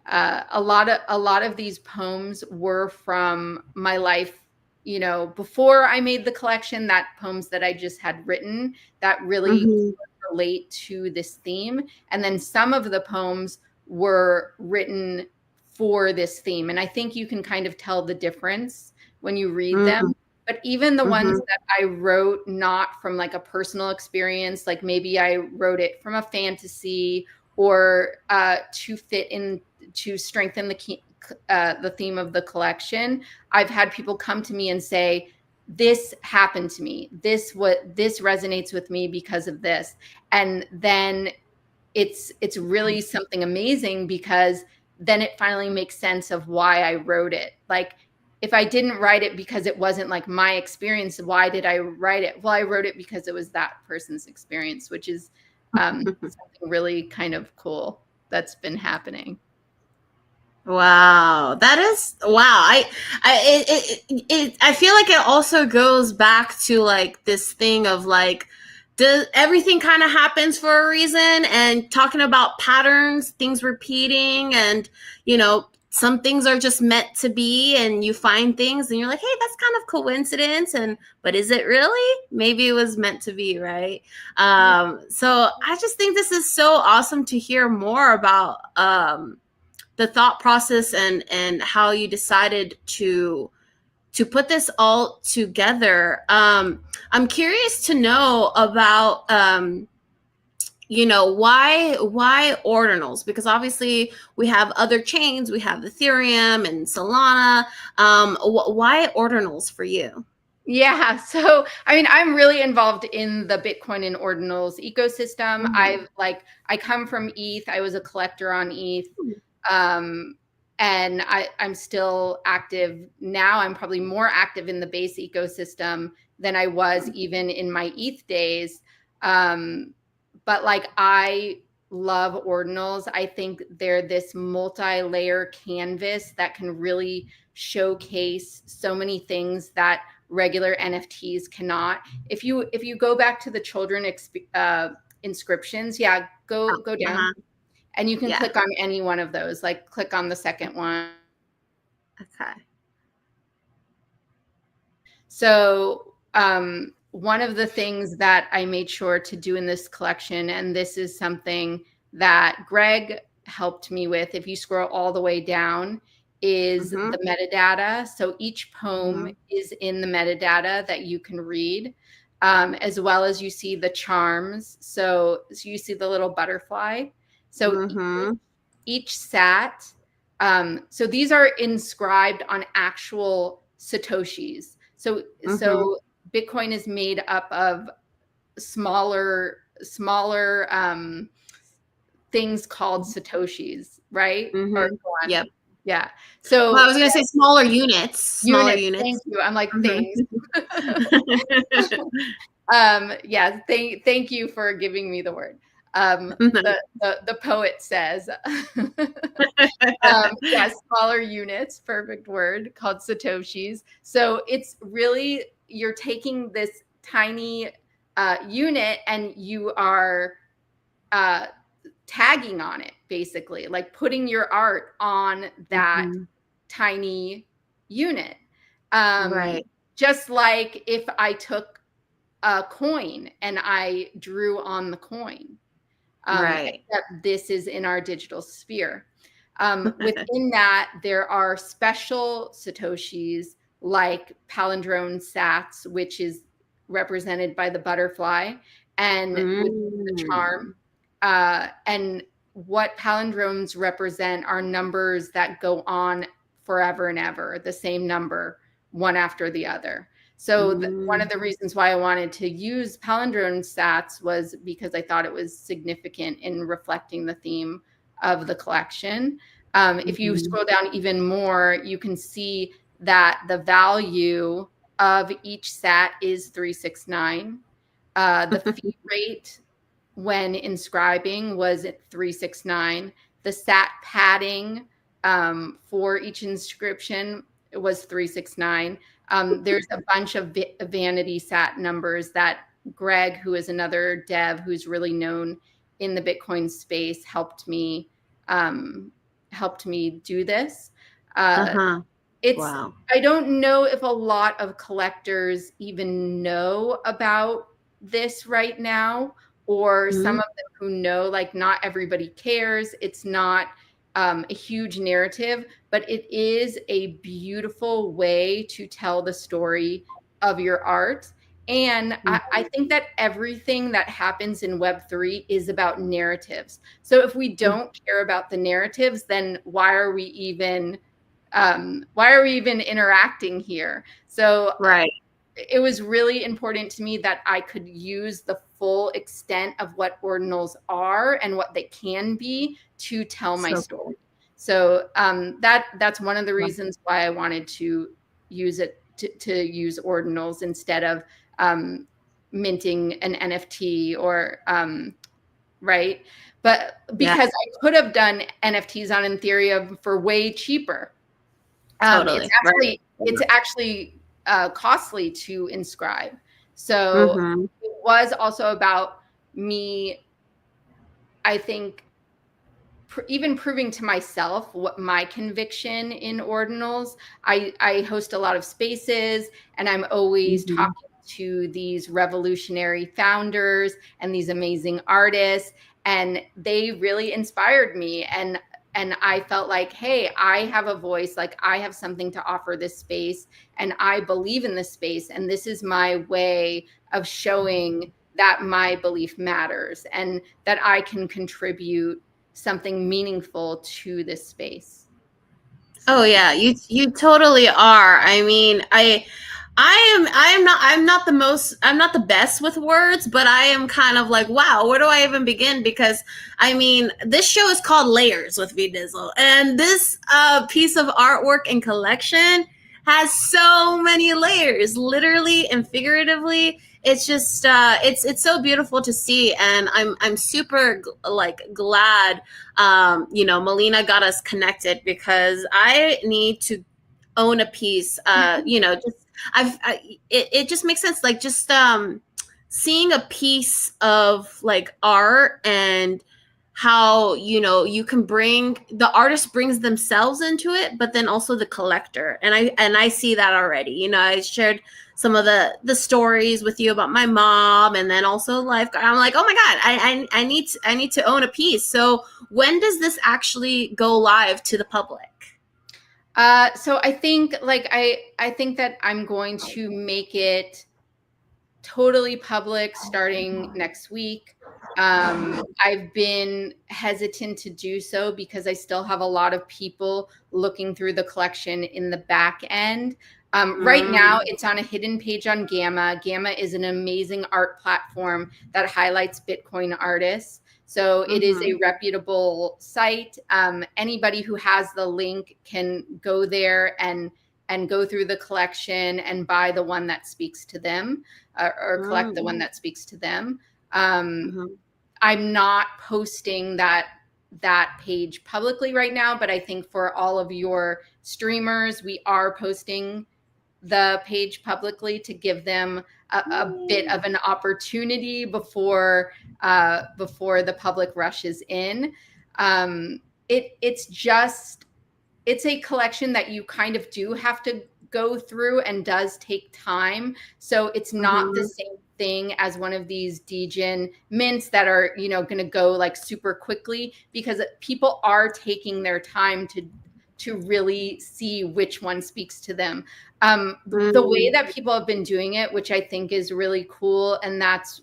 A lot of these poems were from my life you know, before I made the collection, that poems that I just had written that really relate to this theme. And then some of the poems were written for this theme. And I think you can kind of tell the difference when you read them. But even the ones that I wrote not from like a personal experience, like maybe I wrote it from a fantasy or to fit in to strengthen the theme of the collection, I've had people come to me and say, this happened to me. This resonates with me because of this. And then it's really something amazing, because then it finally makes sense of why I wrote it. Like, if I didn't write it because it wasn't like my experience, why did I write it? Well, I wrote it because it was that person's experience, which is something really kind of cool that's been happening. Wow, that is wow. I feel like it also goes back to like this thing of like, does everything kind of happens for a reason, and talking about patterns, things repeating, and you know, some things are just meant to be, and you find things and you're like, hey, that's kind of coincidence, and but is it really? Maybe it was meant to be, right? So I just think this is so awesome to hear more about the thought process and how you decided to put this all together. I'm curious to know about you know, why ordinals, because obviously we have other chains, we have Ethereum and Solana. Why ordinals for you? Yeah. So, I mean, I'm really involved in the Bitcoin and ordinals ecosystem. I come from ETH. I was a collector on ETH. And I'm still active now. I'm probably more active in the base ecosystem than I was even in my ETH days. But like, I love ordinals. I think they're this multi-layer canvas that can really showcase so many things that regular NFTs cannot. If you go back to the children inscriptions, yeah, go down, and you can click on any one of those. Like, click on the second one. Okay. So one of the things that I made sure to do in this collection, and this is something that Greg helped me with, if you scroll all the way down, is the metadata. So each poem is in the metadata that you can read, as well as you see the charms. So you see the little butterfly. So each sat, so these are inscribed on actual Satoshis. So Bitcoin is made up of smaller things called Satoshis, right? Yep. Yeah. So well, I was going to say smaller units. Smaller units. Thank you. I'm like, things. Yeah. Thank you for giving me the word. The poet says, yeah, smaller units, perfect word, called Satoshis. So it's really, you're taking this tiny unit and you are tagging on it, basically, like putting your art on that tiny unit. Right. Just like if I took a coin and I drew on the coin. Right. Except this is in our digital sphere. Within that, there are special Satoshis like palindrome sats, which is represented by the butterfly, and the charm. And what palindromes represent are numbers that go on forever and ever, the same number, one after the other. So one of the reasons why I wanted to use palindrome sats was because I thought it was significant in reflecting the theme of the collection. If you scroll down even more, you can see that the value of each sat is 369. The fee rate when inscribing was at 369. The sat padding for each inscription was 369. There's a bunch of vanity sat numbers that Greg, who is another dev who's really known in the Bitcoin space, helped me do this. it's, Wow. I don't know if a lot of collectors even know about this right now, or some Mhm. of them who know, like, not everybody cares. It's not a huge narrative, but it is a beautiful way to tell the story of your art. And I think that everything that happens in Web3 is about narratives. So if we Mhm. don't care about the narratives, then why are we even interacting here? So Right. it was really important to me that I could use the full extent of what ordinals are and what they can be to tell my So story. cool. So that's one of the reasons why I wanted to use it, to use ordinals instead of minting an NFT, or right. But Yeah, because I could have done NFTs on Ethereum for way cheaper. It's totally. Right. actually it's actually costly to inscribe. So Mhm. it was also about me, I think, even proving to myself what my conviction in ordinals. I host a lot of spaces, and I'm always Mhm. talking to these revolutionary founders and these amazing artists, and they really inspired me. And I felt like, hey, I have a voice, like I have something to offer this space, and I believe in this space, and this is my way of showing that my belief matters and that I can contribute something meaningful to this space. Oh So, yeah, you totally are. I mean, I'm not the best with words, but I am kind of like, wow, where do I even begin? Because I mean, this show is called Layers with V Dizzle, and this piece of artwork and collection has so many layers, literally and figuratively. It's just it's so beautiful to see, and I'm super like glad Melina got us connected because I need to own a piece. Just it just makes sense. Like just seeing a piece of like art and how you can bring the artist brings themselves into it, but then also the collector, and I see that already. I shared some of the stories with you about my mom, and then also lifeguard. I'm like, oh my god, I need to own a piece. So when does this actually go live to the public? so I think, like, I think that I'm going to make it totally public starting next week. I've been hesitant to do so because I still have a lot of people looking through the collection in the back end. Right now, Mm, it's on a hidden page on Gamma. Gamma is an amazing art platform that highlights Bitcoin artists. So it is a mm-hmm, reputable site. Anybody who has the link can go there and go through the collection and buy the one that speaks to them, or collect the mm, one that speaks to them. Um, mm-hmm. I'm not posting that page publicly right now, but I think for all of your streamers, we are posting the page publicly to give them a bit of an opportunity before the public rushes in. It's a collection that you kind of do have to go through and does take time. So it's not the Mm-hmm. same thing as one of these Degen mints that are, going to go like super quickly, because people are taking their time to really see which one speaks to them. The way Mm, that people have been doing it, which I think is really cool, and that's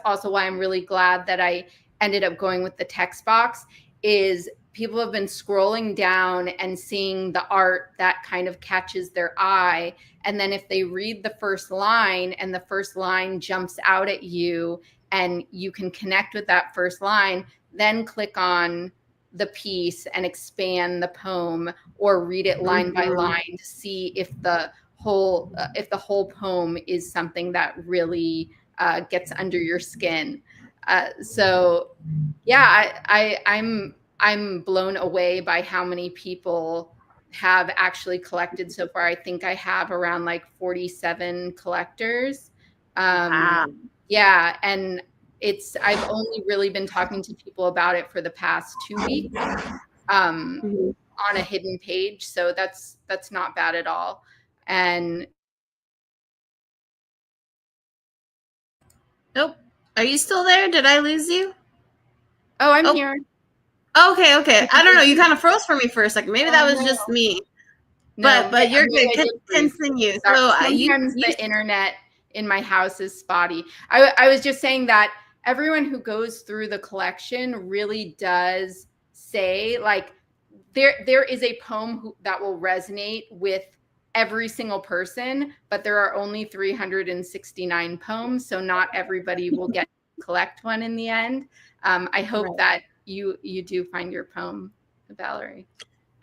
also why I'm really glad that I ended up going with the text box, is people have been scrolling down and seeing the art that kind of catches their eye. And then if they read the first line and the first line jumps out at you and you can connect with that first line, then click on the piece and expand the poem, or read it line by mm-hmm. line to see if the whole poem is something that really gets under your skin. So yeah, I'm blown away by how many people have actually collected so far. I think I have around like 47 collectors. Wow. Yeah, and I've only really been talking to people about it for the past 2 weeks. Um, Mhm. on a hidden page. So that's not bad at all. And Nope. Are you still there? Did I lose you? oh, I'm Oh, here. okay, okay. I don't know. You kind of froze for me for a second. Maybe Oh that was no. just me. No, But you're maybe good. I did freeze. Continue. Sorry. So Sometimes you the internet in my house is spotty. I was just saying that everyone who goes through the collection really does say, like, there is a poem that will resonate with every single person, but there are only 369 poems, so not everybody will get to collect one in the end. I hope right. that you do find your poem, Valerie.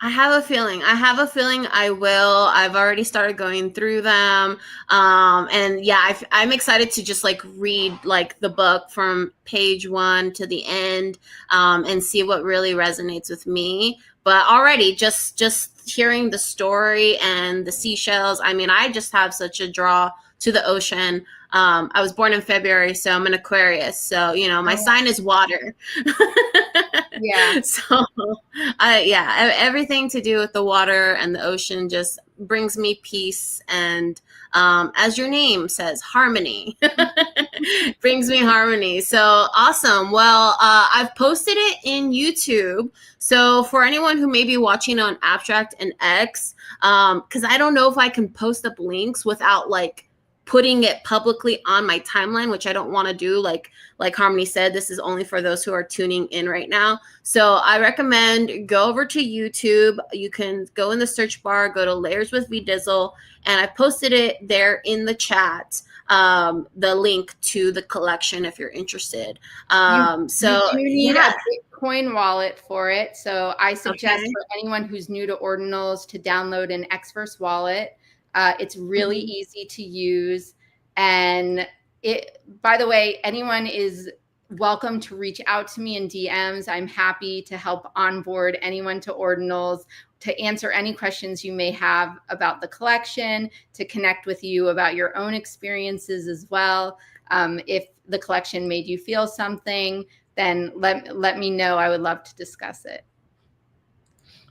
I have a feeling. I have a feeling I will. I've already started going through them. And yeah, I'm excited to just like read like the book from page 1 to the end, and see what really resonates with me. But already just hearing the story and the seashells, I mean, I just have such a draw to the ocean. I was born in February, so I'm an Aquarius. So, you know, my sign is water. Yeah. So, yeah, everything to do with the water and the ocean just brings me peace and, as your name says, harmony. Brings me harmony. So awesome. Well, I've posted it in YouTube. So for anyone who may be watching on Abstract and X, because I don't know if I can post up links without like putting it publicly on my timeline, which I don't want to do. Like Harmony said, this is only for those who are tuning in right now. So I recommend go over to YouTube. You can go in the search bar, go to Layers with V Dizzle, and I posted it there in the chat. The link to the collection if you're interested. You So do need yeah, a Bitcoin wallet for it. So I suggest okay. for anyone who's new to ordinals to download an Xverse wallet. It's really Mhm. easy to use. And it, by the way, anyone is welcome to reach out to me in DMs. I'm happy to help onboard anyone to ordinals, to answer any questions you may have about the collection, to connect with you about your own experiences as well. If the collection made you feel something, then let me know. I would love to discuss it.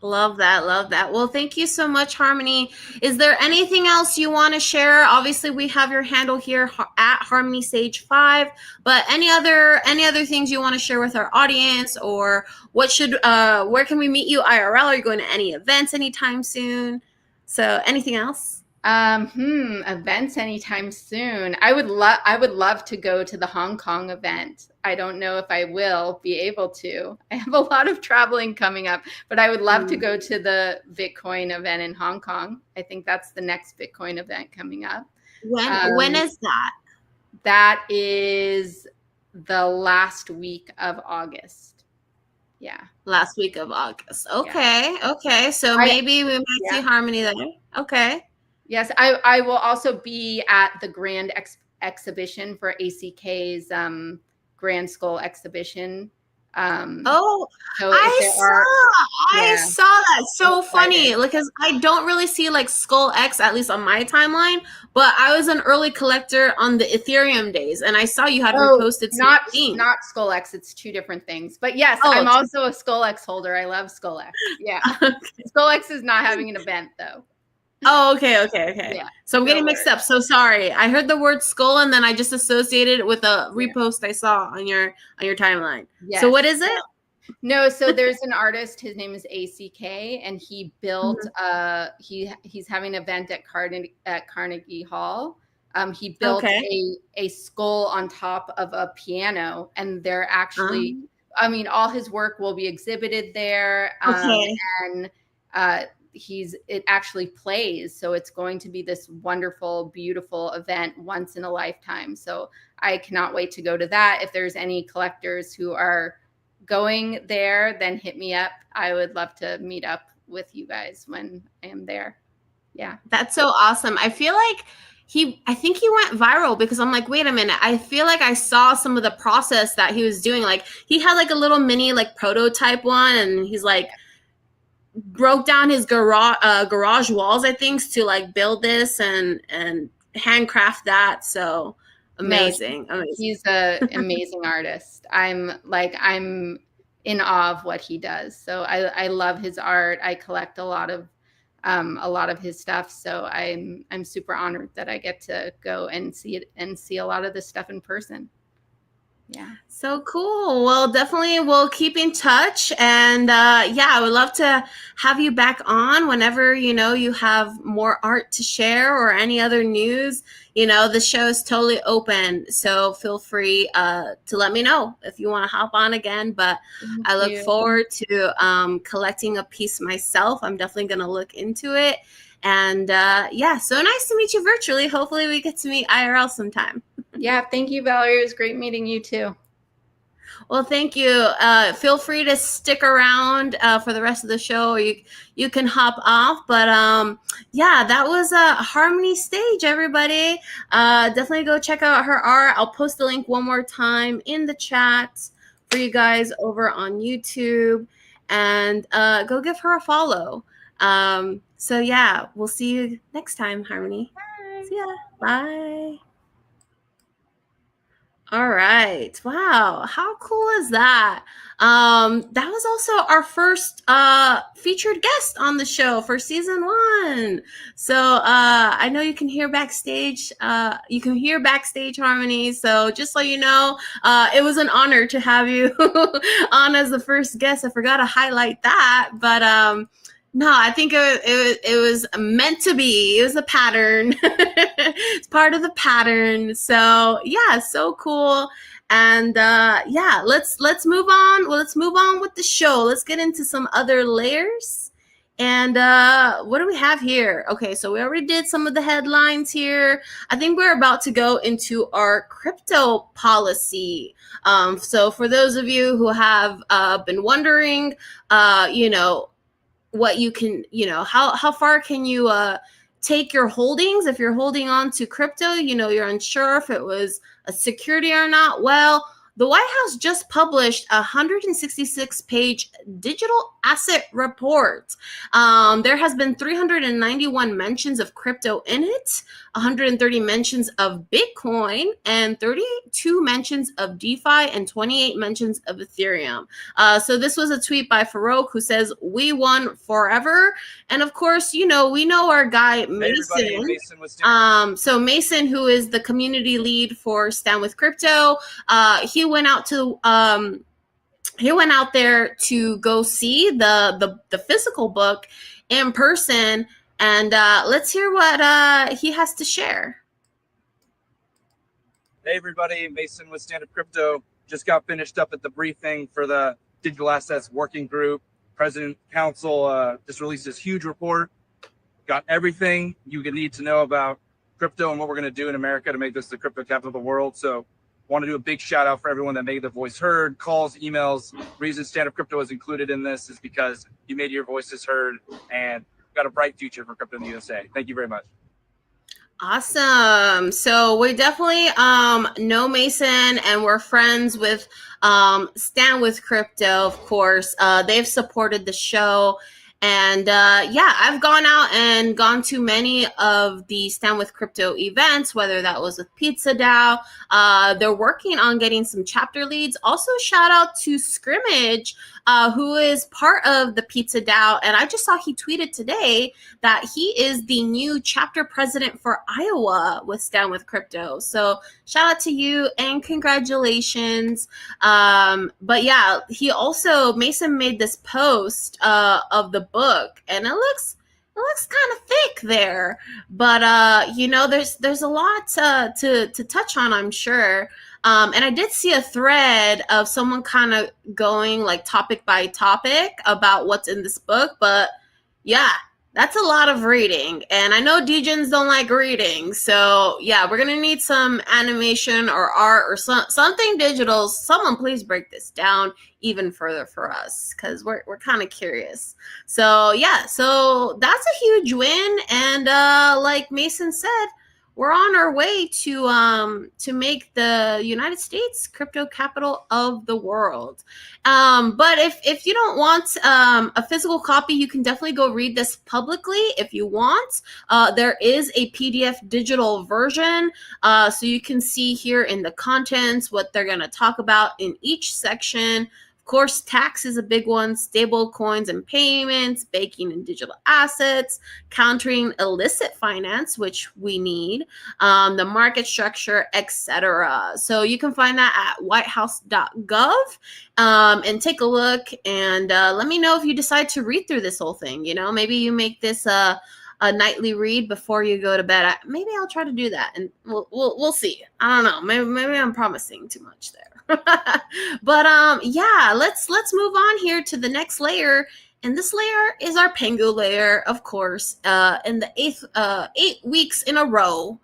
Love that. Love that. Well, thank you so much, Harmony. Is there anything else you want to share? Obviously, we have your handle here at Harmony Sage 5, but any other things you want to share with our audience, or where can we meet you IRL? Are you going to any events anytime soon? So anything else? Events anytime soon. I would love to go to the Hong Kong event. I don't know if I will be able to. I have a lot of traveling coming up, but I would love to go to the Bitcoin event in Hong Kong. I think that's the next Bitcoin event coming up. When is that? That is the last week of August. Yeah. Last week of August. Yeah. Okay. Okay. So I maybe we might see yeah. Harmony there. Okay. Yes, I will also be at the grand exhibition for ACK's Grand Skull exhibition. Oh, So if there are, I yeah, saw that. I'm So excited. funny because I don't really see like Skull X, at least on my timeline, but I was an early collector on the Ethereum days and I saw you had Oh, reposted some not things. not Skull X. It's two different things. But yes, Oh, I'm also a Skull X holder. I love Skull X. Yeah, Skull X is not having an event though. oh, okay, okay, okay. Yeah, So I'm no getting mixed worries. up. So sorry. I heard the word skull and then I just associated it with a Yeah. repost I saw on your timeline. So Yes. what is it? No, so there's an artist. His name is ACK, and he built. He's having an event at Carnegie Hall. He built Okay. a skull on top of a piano, and they're actually. Um, I mean, all his work will be exhibited there, okay. and uh, it actually plays. So it's going to be this wonderful, beautiful event once in a lifetime. So I cannot wait to go to that. If there's any collectors who are going there, then hit me up. I would love to meet up with you guys when I am there. Yeah. That's so awesome. I think he went viral because I'm like, wait a minute. I feel like I saw some of the process that he was doing. Like he had like a little mini like prototype one and he's like broke down his garage walls, I think, to like build this and handcraft that. So No, amazing. Amazing. he's an amazing artist. I'm in awe of what he does. So I love his art. I collect a lot of his stuff. So I'm super honored that I get to go and see it and see a lot of this stuff in person. Yeah. So cool. Well, definitely we'll keep in touch. And yeah, I would love to have you back on whenever, you have more art to share or any other news. The show is totally open. So feel free to let me know if you want to hop on again. But I look forward to collecting a piece myself. I'm definitely going to look into it. And yeah, so nice to meet you virtually. Hopefully we get to meet IRL sometime. Yeah, thank you, Valerie. It was great meeting you too. Well, thank you. Feel free to stick around for the rest of the show, or you can hop off. But yeah, that was Harmony Stage, everybody. Definitely go check out her art. I'll post the link one more time in the chat for you guys over on YouTube. And go give her a follow. So yeah, we'll see you next time, Harmony. Bye. See ya. Bye. All right. Wow. How cool is that? That was also our first featured guest on the show for season 1. So I know you can hear backstage. You can hear backstage Harmony. So just so you know, it was an honor to have you on as the first guest. I forgot to highlight that, but no, I think it was meant to be. It was a pattern. It's part of the pattern. So yeah, so cool. And yeah, let's move on. Well, let's move on with the show. Let's get into some other layers. And what do we have here? Okay, so we already did some of the headlines here. I think we're about to go into our crypto policy. So for those of you who have been wondering, what you can, how far can you take your holdings if you're holding on to crypto, you're unsure if it was a security or not. Well, the White House just published a 166-page digital asset report. There has been 391 mentions of crypto in it, 130 mentions of Bitcoin, and 32 mentions of DeFi, and 28 mentions of Ethereum. So this was a tweet by Farouk, who says, "We won forever." And of course, we know our guy Mason. Hey, Mason was so Mason, who is the community lead for Stand with Crypto, he went out there to go see the physical book in person, and let's hear what he has to share. Hey everybody, Mason with Stand Up Crypto. Just got finished up at the briefing for the Digital Assets Working Group. President Council just released this huge report. Got everything you need to know about crypto and what we're going to do in America to make this the crypto capital of the world. So want to do a big shout out for everyone that made their voice heard, calls, emails. Reason Stand Up Crypto is included in this is because you made your voices heard and got a bright future for crypto in the USA. Thank you very much. Awesome. So we definitely know Mason, and we're friends with Stand with Crypto, of course. They've supported the show. And yeah, I've gone to many of the Stand with Crypto events, whether that was with Pizza DAO. They're working on getting some chapter leads. Also, shout out to Scrimmage, who is part of the Pizza DAO. And I just saw he tweeted today that he is the new chapter president for Iowa with Stand with Crypto. So shout out to you and congratulations. But yeah, Mason made this post of the book, and it looks kind of thick there, but there's a lot to touch on, I'm sure. And I did see a thread of someone kind of going like topic by topic about what's in this book, but yeah, that's a lot of reading, and I know Degens don't like reading, so yeah, we're gonna need some animation or art or something digital. Someone please break this down even further for us, because we're kind of curious. So yeah, so that's a huge win, and like Mason said, we're on our way to make the United States crypto capital of the world. But if you don't want a physical copy, you can definitely go read this publicly if you want. There is a PDF digital version, so you can see here in the contents what they're going to talk about in each section Of course, tax is a big one, stable coins and payments, banking and digital assets, countering illicit finance, which we need, the market structure, etc. So you can find that at whitehouse.gov, and take a look, and let me know if you decide to read through this whole thing. Maybe you make this a nightly read before you go to bed. Maybe I'll try to do that, and we'll see. I don't know. Maybe I'm promising too much there. But yeah, let's move on here to the next layer. And this layer is our Pengu layer, of course. In the 8 weeks in a row,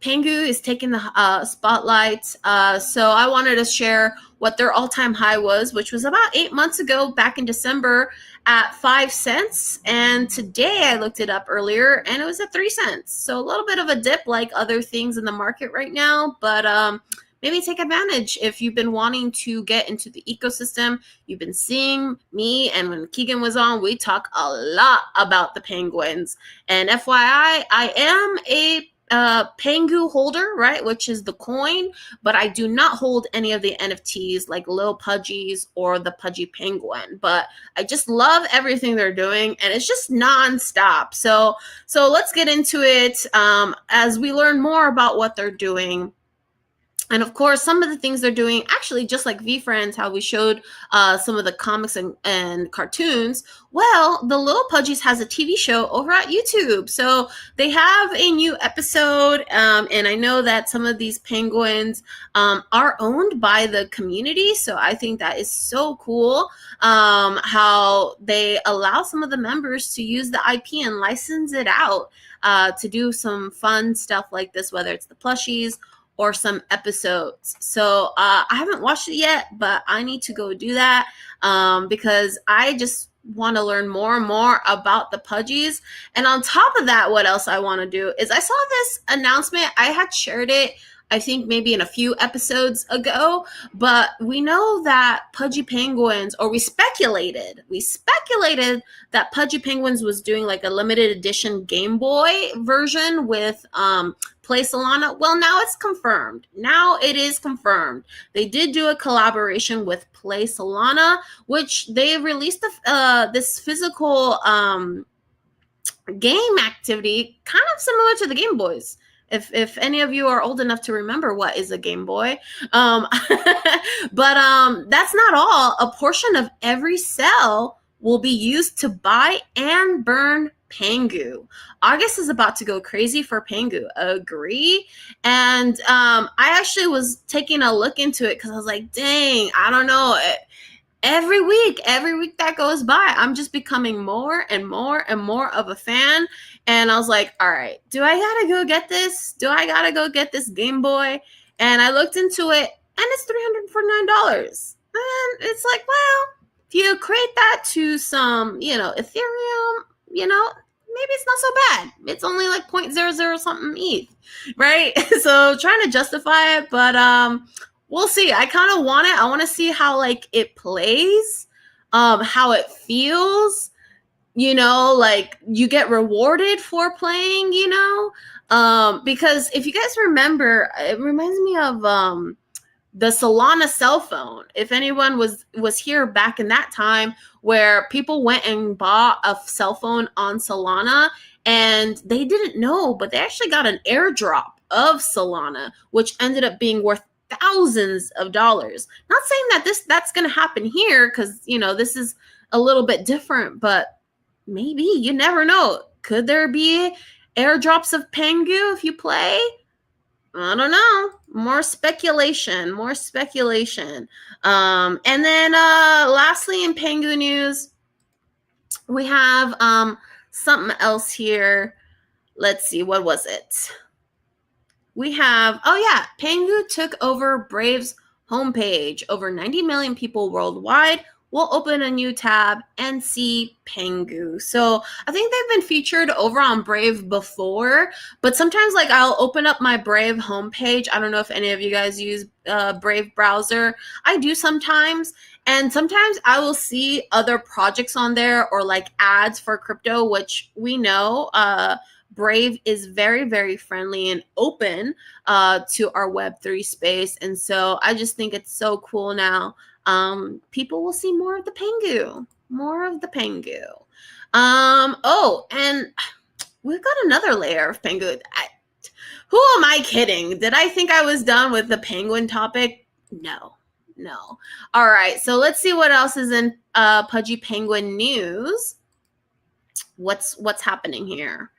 Pengu is taking the spotlight. So I wanted to share what their all-time high was, which was about 8 months ago, back in December, at 5 cents. And today I looked it up earlier, and it was at 3 cents. So a little bit of a dip, like other things in the market right now. But maybe take advantage if you've been wanting to get into the ecosystem. You've been seeing me, and when Keegan was on, we talk a lot about the penguins. And FYI, I am a Pengu holder, right, which is the coin, but I do not hold any of the NFTs like Lil Pudgies or the Pudgy Penguin. But I just love everything they're doing, and it's just nonstop. So let's get into it as we learn more about what they're doing. And of course, some of the things they're doing, actually, just like VFriends, how we showed some of the comics and cartoons. Well, the Little Pudgies has a TV show over at YouTube. So they have a new episode. And I know that some of these penguins are owned by the community. So I think that is so cool, how they allow some of the members to use the IP and license it out to do some fun stuff like this, whether it's the plushies or some episodes. So I haven't watched it yet, but I need to go do that because I just want to learn more and more about the Pudgies. And on top of that, what else I want to do is I saw this announcement. I had shared it, I think maybe in a few episodes ago, but we know that Pudgy Penguins, or we speculated that Pudgy Penguins was doing like a limited edition Game Boy version with Play Solana. Well, now it's confirmed. Now it is confirmed. They did do a collaboration with Play Solana, which they released this physical game activity, kind of similar to the Game Boys. If any of you are old enough to remember what is a Game Boy. But that's not all. A portion of every sell will be used to buy and burn Pengu. August is about to go crazy for Pengu. Agree? And I actually was taking a look into it because I was like, dang, I don't know. Every week that goes by, I'm just becoming more and more and more of a fan. And I was like, all right, do I gotta go get this? Do I gotta go get this Game Boy? And I looked into it, and it's $349. And it's like, well, if you create that to some, Ethereum, maybe it's not so bad. It's only like 0.00 something ETH, right? So trying to justify it, but we'll see. I kind of want it. I want to see how like it plays, how it feels, like you get rewarded for playing, because if you guys remember, it reminds me of the Solana cell phone. If anyone was here back in that time where people went and bought a cell phone on Solana and they didn't know, but they actually got an airdrop of Solana, which ended up being worth thousands of dollars. Not saying that that's going to happen here because, this is a little bit different, but maybe, you never know. Could there be airdrops of Pengu if you play? I don't know. More speculation. And then lastly, in Pengu news, we have something else here. Let's see. What was it? We have, Pengu took over Brave's homepage. Over 90 million people worldwide will open a new tab and see Pengu. So I think they've been featured over on Brave before, but sometimes like I'll open up my Brave homepage. I don't know if any of you guys use Brave browser. I do sometimes. And sometimes I will see other projects on there or like ads for crypto, which we know Brave is very, very friendly and open to our Web3 space. And so I just think it's so cool now people will see more of the Pengu. More of the Pengu. Oh, and we've got another layer of Pengu. Who am I kidding? Did I think I was done with the penguin topic? No. All right, so let's see what else is in Pudgy Penguin news. What's happening here?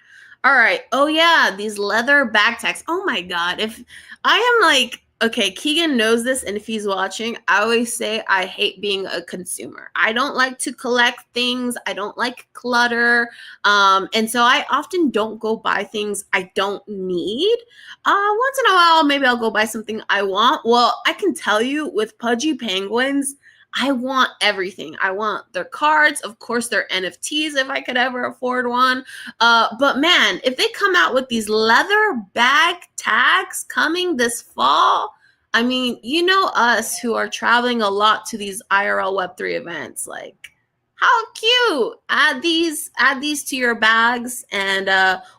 All right. Oh yeah, these leather backpacks. Oh my god. If I am like, okay, Keegan knows this, and if he's watching, I always say I hate being a consumer. I don't like to collect things. I don't like clutter. And so I often don't go buy things I don't need. Once in a while, maybe I'll go buy something I want. Well, I can tell you with Pudgy Penguins, I want everything. I want their cards, of course, their NFTs if I could ever afford one. But man, if they come out with these leather bag tags coming this fall, I mean, you know us who are traveling a lot to these IRL Web3 events, like how cute. Add these to your bags, and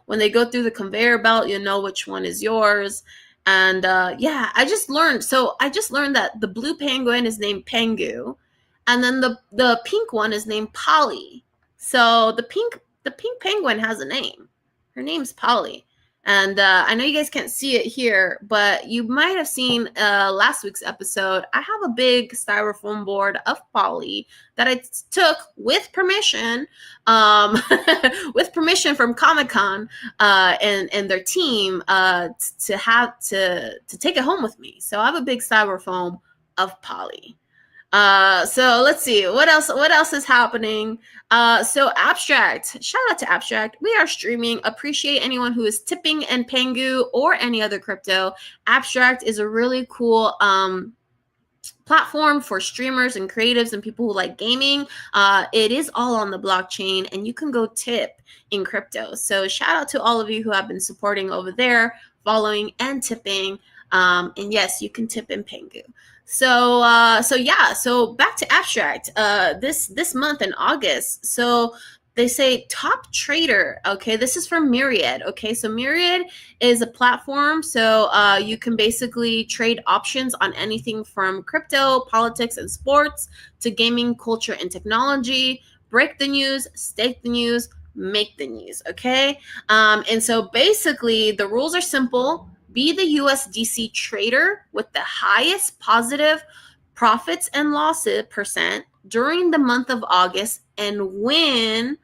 when they go through the conveyor belt, you'll know which one is yours. And yeah, I just learned that the blue penguin is named Pengu, and then the pink one is named Polly. So the pink penguin has a name. Her name's Polly. And I know you guys can't see it here, but you might have seen last week's episode. I have a big styrofoam board of Polly that I took with permission, with permission from Comic-Con and their team to take it home with me. So I have a big styrofoam of Polly. So let's see what else is happening. So Abstract, shout out to Abstract. We are streaming. Appreciate anyone who is tipping and Pengu or any other crypto. Abstract is a really cool platform for streamers and creatives and people who like gaming. It is all on the blockchain, and you can go tip in crypto. So shout out to all of you who have been supporting over there, following and tipping. And yes, you can tip in Pengu. So back to Abstract. This month in August. So they say top trader. Okay, this is from Myriad. Okay, so Myriad is a platform. So you can basically trade options on anything from crypto, politics, and sports to gaming, culture, and technology. Break the news, stake the news, make the news. Okay, and so basically the rules are simple. Be the USDC trader with the highest positive profits and losses percent during the month of August and win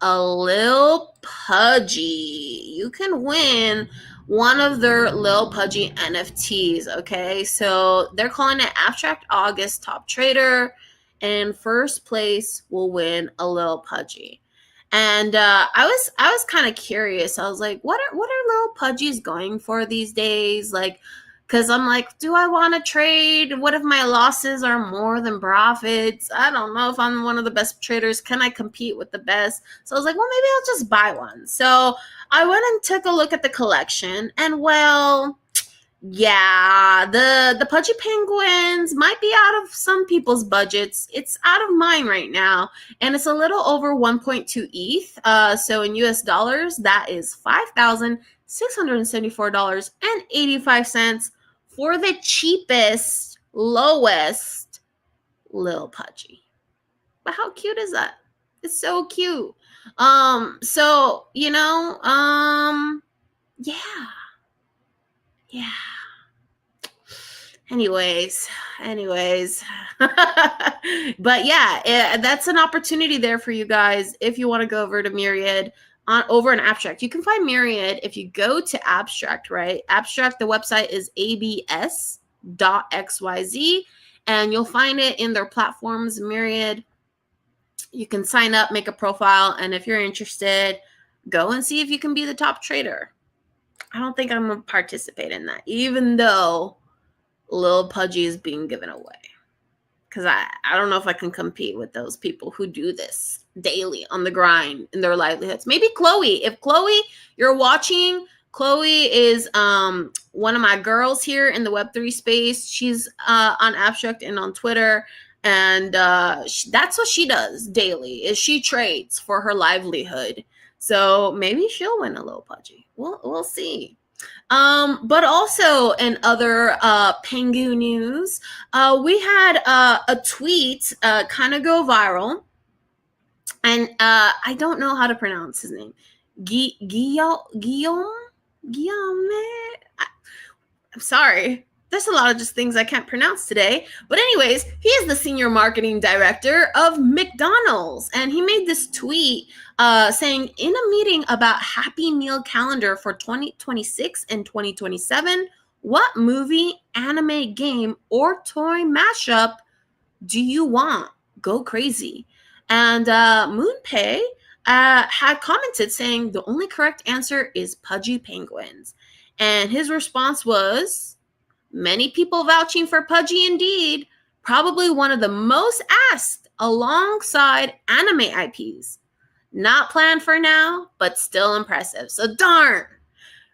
a Lil Pudgy. You can win one of their Lil Pudgy NFTs, okay? So they're calling it Abstract August Top Trader, and first place will win a Lil Pudgy. And I was kind of curious. I was like, what are Lil Pudgies going for these days? Like, because I'm like, do I want to trade? What if my losses are more than profits? I don't know if I'm one of the best traders. Can I compete with the best? So I was like, well, maybe I'll just buy one. So I went and took a look at the collection, and well, yeah, the Pudgy Penguins might be out of some people's budgets. It's out of mine right now, and it's a little over 1.2 ETH. So in US dollars, that is $5,674.85 for the cheapest, lowest Lil Pudgy. But how cute is that? It's so cute. So yeah. Anyways. But yeah, that's an opportunity there for you guys if you want to go over to Myriad over in Abstract. You can find Myriad if you go to Abstract, right? Abstract, the website is abs.xyz, and you'll find it in their platforms, Myriad. You can sign up, make a profile, and if you're interested, go and see if you can be the top trader. I don't think I'm going to participate in that, even though Lil Pudgy is being given away. Because I don't know if I can compete with those people who do this daily on the grind in their livelihoods. Maybe Chloe. If Chloe, you're watching, Chloe is one of my girls here in the Web3 space. She's on Abstract and on Twitter. And that's what she does daily, is she trades for her livelihood. So maybe she'll win a Lil Pudgy. We'll see. But also in other Pengu news, we had a tweet kind of go viral, and I don't know how to pronounce his name. Guillaume? I'm sorry. There's a lot of just things I can't pronounce today. But anyways, he is the senior marketing director of McDonald's. And he made this tweet saying, in a meeting about Happy Meal calendar for 2026 and 2027, what movie, anime, game, or toy mashup do you want? Go crazy. And Moonpei had commented saying the only correct answer is Pudgy Penguins. And his response was, many people vouching for Pudgy indeed. Probably one of the most asked alongside anime IPs. Not planned for now, but still impressive. So darn,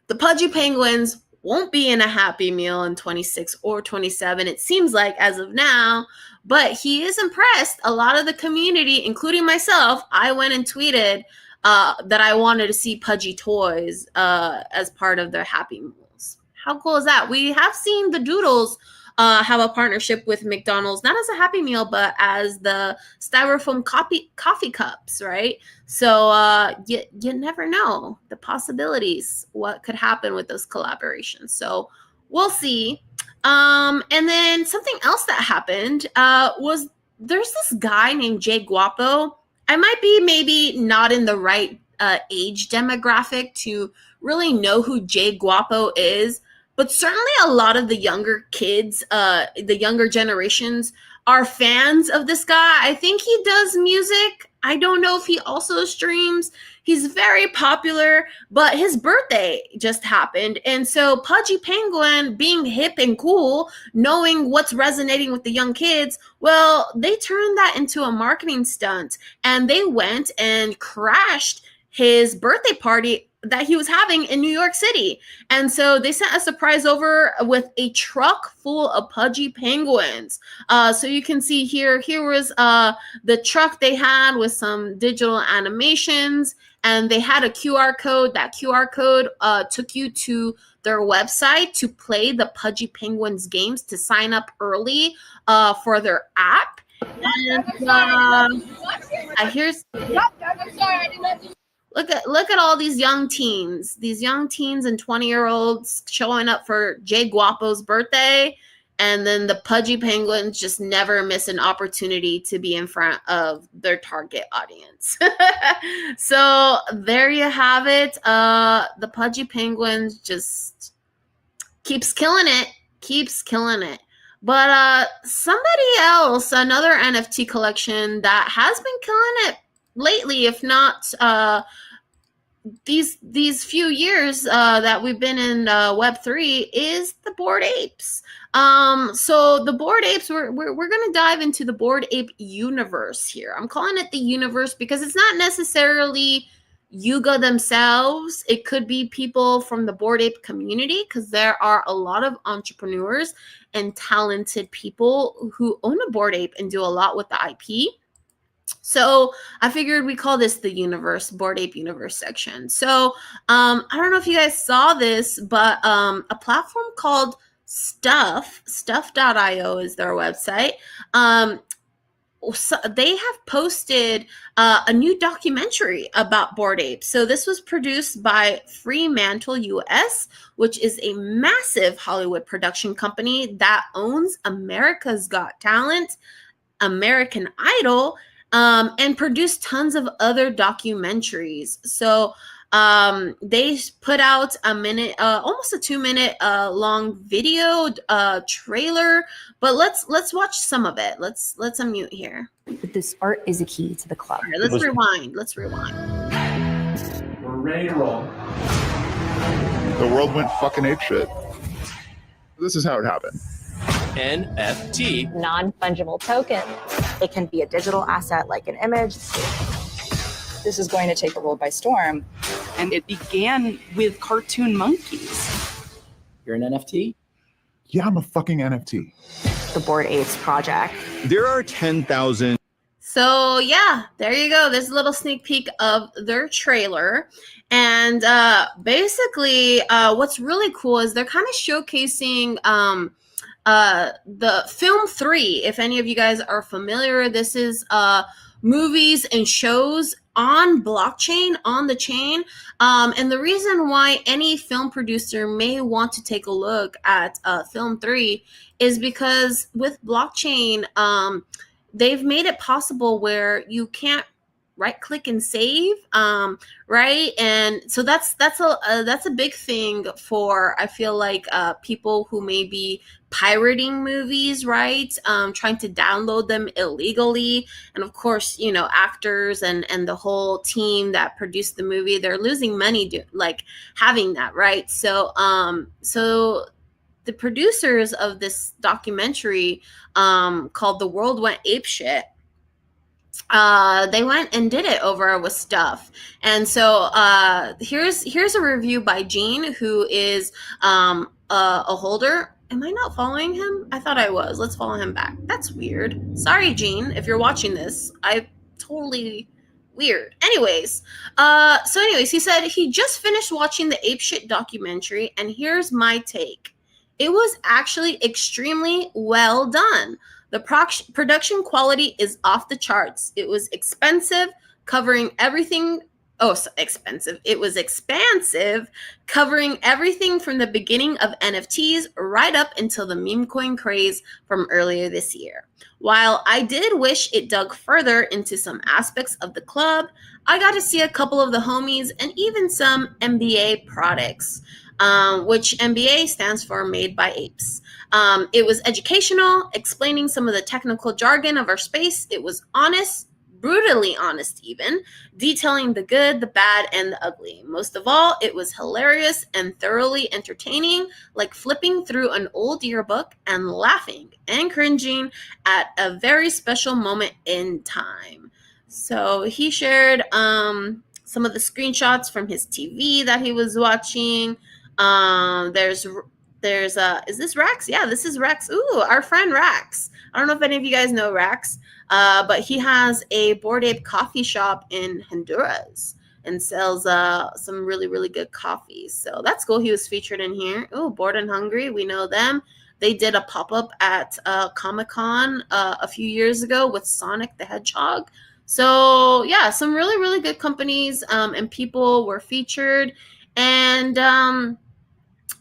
the Pudgy Penguins won't be in a Happy Meal in 26 or 27, it seems like, as of now. But he is impressed. A lot of the community, including myself, I went and tweeted that I wanted to see Pudgy toys as part of their Happy Meals. How cool is that? We have seen the Doodles have a partnership with McDonald's, not as a Happy Meal, but as the styrofoam coffee cups, right? So you never know the possibilities, what could happen with those collaborations. So we'll see. And then something else that happened was there's this guy named Jay Guapo. I might be maybe not in the right age demographic to really know who Jay Guapo is, but certainly a lot of the younger kids, the younger generations, are fans of this guy. I think he does music. I don't know if he also streams. He's very popular, but his birthday just happened. And so Pudgy Penguin, being hip and cool, knowing what's resonating with the young kids, well, they turned that into a marketing stunt. And they went and crashed his birthday party that he was having in New York City. And so they sent a surprise over with a truck full of Pudgy Penguins. So you can see here was the truck they had with some digital animations, and they had a QR code. That QR code took you to their website to play the Pudgy Penguins games, to sign up early for their app. And here's... Look at all these young teens and 20-year-olds showing up for Jay Guapo's birthday, and then the Pudgy Penguins just never miss an opportunity to be in front of their target audience. So there you have it. The Pudgy Penguins just keeps killing it. But somebody else, another NFT collection that has been killing it lately, if not these few years that we've been in Web3, is the Bored Apes. So the Bored Apes, we're going to dive into the Bored Ape universe here. I'm calling it the universe because it's not necessarily Yuga themselves. It could be people from the Bored Ape community, because there are a lot of entrepreneurs and talented people who own a Bored Ape and do a lot with the IP. So I figured we call this the universe, Bored Ape universe section. So I don't know if you guys saw this, but a platform called Stuff.io is their website. So they have posted a new documentary about Bored Apes. So this was produced by Fremantle US, which is a massive Hollywood production company that owns America's Got Talent, American Idol, and produced tons of other documentaries. So they put out a minute, almost a 2-minute long video trailer. But let's watch some of it. Let's unmute here. But this art is a key to the club. All right, let's rewind. We're ready to roll. The world went fucking apeshit. This is how it happened. NFT. Non-fungible token. It can be a digital asset like an image. This is going to take the world by storm. And it began with cartoon monkeys. You're an NFT? Yeah, I'm a fucking NFT. The Bored Apes project. There are 10,000. So yeah, there you go. There's a little sneak peek of their trailer. And basically, what's really cool is they're kind of showcasing the film 3. If any of you guys are familiar, this is movies and shows on blockchain, on the chain. And the reason why any film producer may want to take a look at film 3 is because with blockchain, they've made it possible where you can't right click and save, right? And so that's a big thing for, I feel like, people who may be pirating movies, right? Trying to download them illegally. And of course, you know, actors and the whole team that produced the movie, they're losing money like having that, right? So so the producers of this documentary, called The World Went Apeshit, they went and did it over with stuff. And so here's a review by Gene, who is a holder. Am I not following him? I thought I was. Let's follow him back. That's weird. Sorry, Gene, if you're watching this. I totally weird. Anyways, he said he just finished watching the Apeshit documentary, and here's my take. It was actually extremely well done. The production quality is off the charts. It was expensive, covering everything. Oh, so expensive. It was expansive, covering everything from the beginning of NFTs right up until the meme coin craze from earlier this year. While I did wish it dug further into some aspects of the club, I got to see a couple of the homies and even some MBA products, which MBA stands for Made by Apes. It was educational, explaining some of the technical jargon of our space. It was honest, brutally honest even, detailing the good, the bad, and the ugly. Most of all, it was hilarious and thoroughly entertaining, like flipping through an old yearbook and laughing and cringing at a very special moment in time. So he shared some of the screenshots from his TV that he was watching. There's is this Rax? Yeah, this is Rax. Ooh, our friend Rax. I don't know if any of you guys know Rax, but he has a Bored Ape coffee shop in Honduras and sells some really, really good coffees. So that's cool. He was featured in here. Ooh, Bored and Hungry. We know them. They did a pop-up at Comic-Con a few years ago with Sonic the Hedgehog. So yeah, some really, really good companies and people were featured. And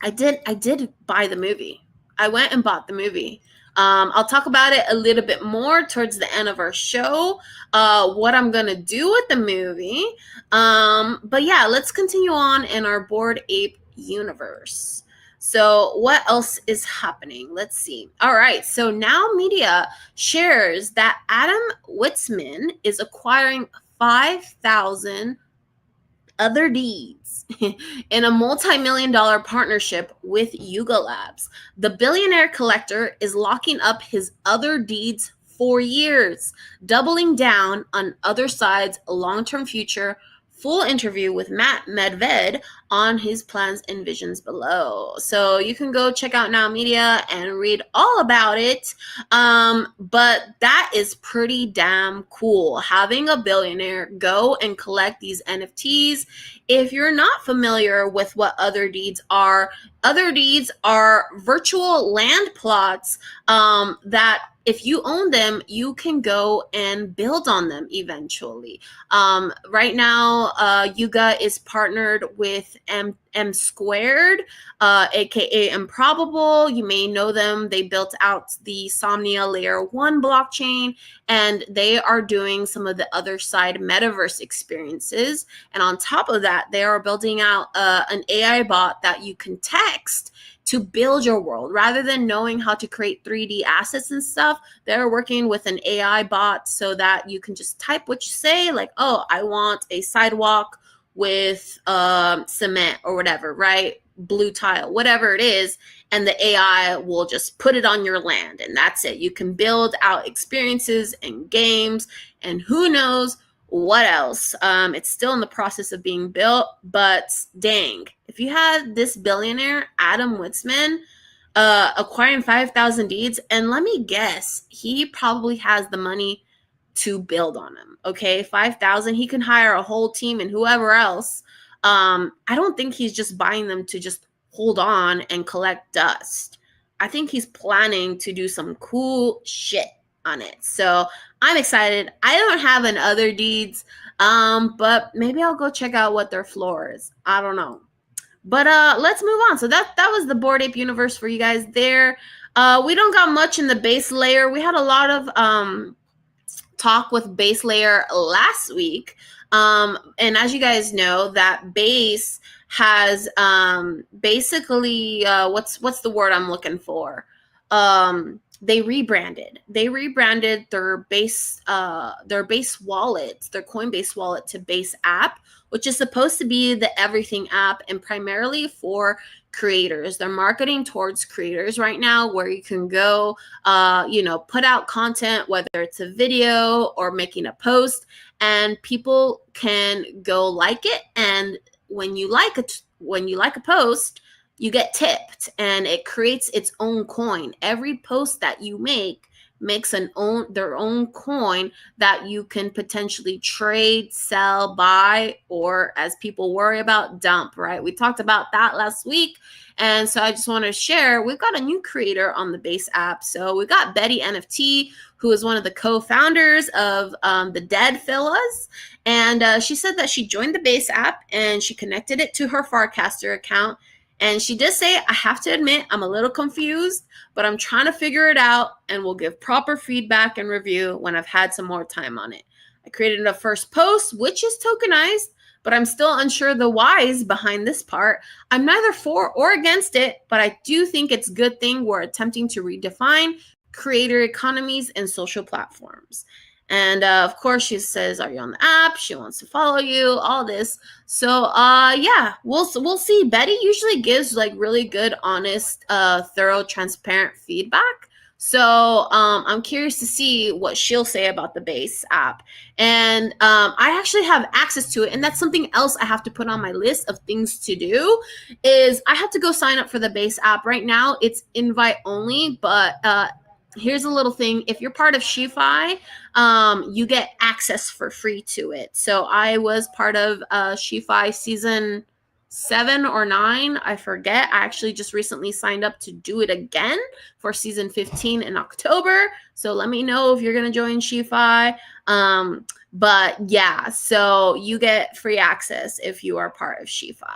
I did buy the movie. I went and bought the movie. I'll talk about it a little bit more towards the end of our show, what I'm going to do with the movie. But yeah, let's continue on in our Bored Ape universe. So what else is happening? Let's see. All right. So Now Media shares that Adam Witzman is acquiring 5,000 other deeds in a multi-million-dollar partnership with Yuga Labs. The billionaire collector is locking up his other deeds for years, doubling down on other side's long-term future. Full interview with Matt Medved on his plans and visions below. So you can go check out Now Media and read all about it. But that is pretty damn cool, having a billionaire go and collect these NFTs. If you're not familiar with what other deeds are virtual land plots that if you own them, you can go and build on them eventually. Right now, Yuga is partnered with M Squared, aka Improbable. You may know them. They built out the Somnia Layer 1 blockchain, and they are doing some of the other side metaverse experiences. And on top of that, they are building out an AI bot that you can text to build your world. Rather than knowing how to create 3D assets and stuff, they're working with an AI bot so that you can just type what you say, like, oh, I want a sidewalk with cement or whatever, right? Blue tile, whatever it is, and the AI will just put it on your land, and that's it. You can build out experiences and games, and who knows what else. It's still in the process of being built, but dang, if you had this billionaire, Adam Witzman, acquiring 5,000 deeds, and let me guess, he probably has the money to build on him. Okay, 5,000, he can hire a whole team and whoever else. I don't think he's just buying them to just hold on and collect dust. I think he's planning to do some cool shit on it. So I'm excited. I don't have an other deeds, but maybe I'll go check out what their floor is. I don't know. But let's move on. So that was the Bored Ape universe for you guys there. We don't got much in the base layer. We had a lot of talk with base layer last week. And as you guys know, that base has basically what's the word I'm looking for? They rebranded their base wallets, their Coinbase wallet, to Base app, which is supposed to be the everything app and primarily for creators. They're marketing towards creators right now, where you can go put out content, whether it's a video or making a post, and people can go like it. And when you like a post, you get tipped, and it creates its own coin. Every post that you make makes their own coin that you can potentially trade, sell, buy, or, as people worry about, dump, right? We talked about that last week. And so I just want to share, we've got a new creator on the Base app. So we got Betty NFT, who is one of the co-founders of the Dead Villas. And she said that she joined the Base app and she connected it to her Farcaster account. And she did say, I have to admit, I'm a little confused, but I'm trying to figure it out, and will give proper feedback and review when I've had some more time on it. I created a first post, which is tokenized, but I'm still unsure the whys behind this part. I'm neither for or against it, but I do think it's a good thing we're attempting to redefine creator economies and social platforms. And of course, she says, are you on the app? She wants to follow you, all this. So yeah, we'll see. Betty usually gives like really good, honest, thorough, transparent feedback. So I'm curious to see what she'll say about the Base app. And I actually have access to it. And that's something else I have to put on my list of things to do, is I have to go sign up for the Base app. Right now, it's invite only, but here's a little thing. If you're part of SheFi, you get access for free to it. So I was part of SheFi season 7 or 9, I forget. I actually just recently signed up to do it again for season 15 in October. So let me know if you're going to join SheFi. But yeah, so you get free access if you are part of SheFi.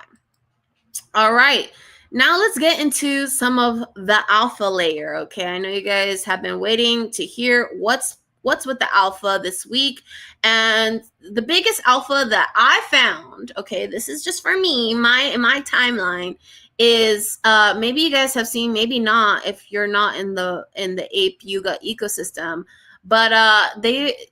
All right. Now let's get into some of the alpha layer. Okay, I know you guys have been waiting to hear what's with the alpha this week. And the biggest alpha that I found, okay, this is just for me, my timeline, is maybe you guys have seen, maybe not if you're not in the Ape Yuga ecosystem. But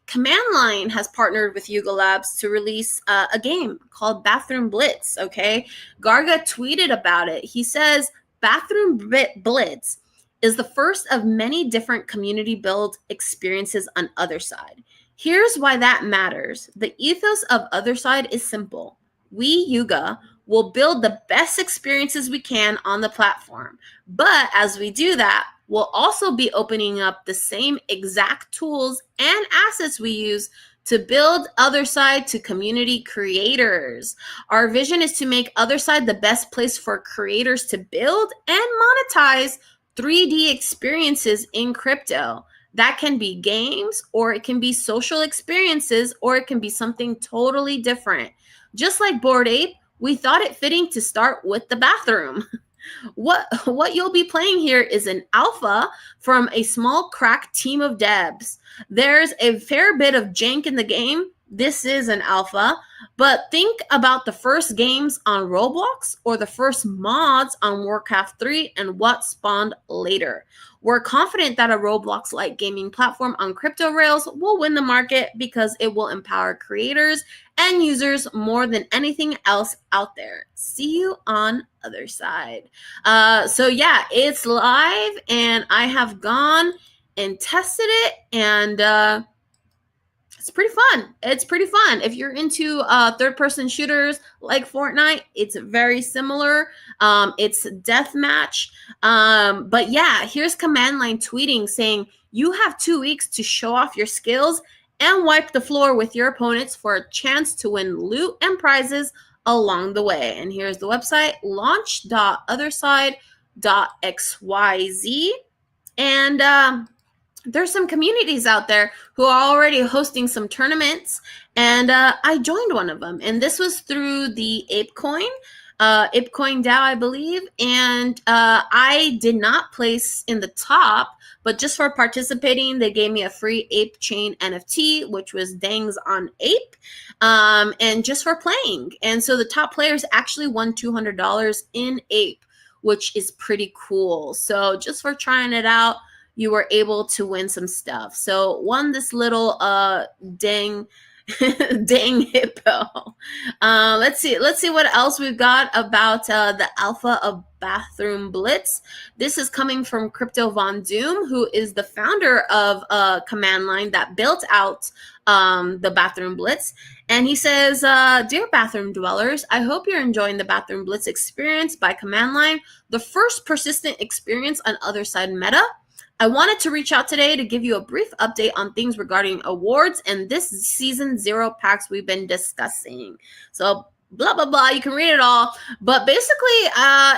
Command Line has partnered with Yuga Labs to release a game called Bathroom Blitz, okay? Garga tweeted about it. He says, Bathroom Blitz is the first of many different community build experiences on Otherside. Here's why that matters. The ethos of Otherside is simple. We, Yuga, will build the best experiences we can on the platform. But as we do that, we'll also be opening up the same exact tools and assets we use to build Otherside to community creators. Our vision is to make Otherside the best place for creators to build and monetize 3D experiences in crypto. That can be games, or it can be social experiences, or it can be something totally different. Just like Bored Ape, we thought it fitting to start with the bathroom. What you'll be playing here is an alpha from a small crack team of devs. There's a fair bit of jank in the game. This is an alpha, but think about the first games on Roblox or the first mods on Warcraft 3 and what spawned later. We're confident that a Roblox-like gaming platform on crypto rails will win the market because it will empower creators and users more than anything else out there. See you on Otherside. So yeah, it's live, and I have gone and tested it, and it's pretty fun. It's pretty fun. If you're into third-person shooters like Fortnite, it's very similar. It's deathmatch. But yeah, here's Command Line tweeting saying, you have 2 weeks to show off your skills and wipe the floor with your opponents for a chance to win loot and prizes along the way. And here's the website, launch.otherside.xyz. And there's some communities out there who are already hosting some tournaments, and I joined one of them, and this was through the ApeCoin DAO, I believe, and I did not place in the top, but just for participating, they gave me a free Ape Chain NFT, which was Dangs on Ape, and just for playing. And so the top players actually won $200 in Ape, which is pretty cool. So just for trying it out, you were able to win some stuff. So won this little dang dang hippo. Let's see what else we've got about the alpha of Bathroom Blitz. This is coming from Crypto Von Doom, who is the founder of Command Line that built out the Bathroom Blitz. And he says, Dear Bathroom Dwellers, I hope you're enjoying the Bathroom Blitz experience by Command Line, the first persistent experience on Other Side Meta. I wanted to reach out today to give you a brief update on things regarding awards and this season 0 packs we've been discussing. So blah, blah, blah. You can read it all. But basically,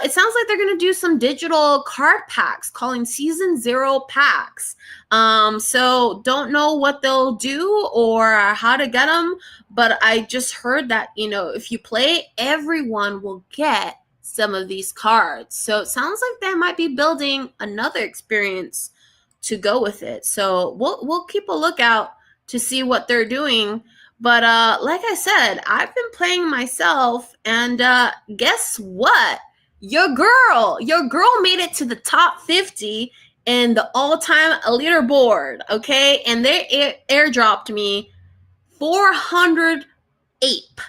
it sounds like they're going to do some digital card packs calling season 0 packs. So don't know what they'll do or how to get them. But I just heard that, if you play, everyone will get some of these cards. So it sounds like they might be building another experience to go with it. So we'll keep a lookout to see what they're doing. But like I said, I've been playing myself, and guess what? Your girl made it to the top 50 in the all-time leaderboard, okay? And they airdropped me 400 ape.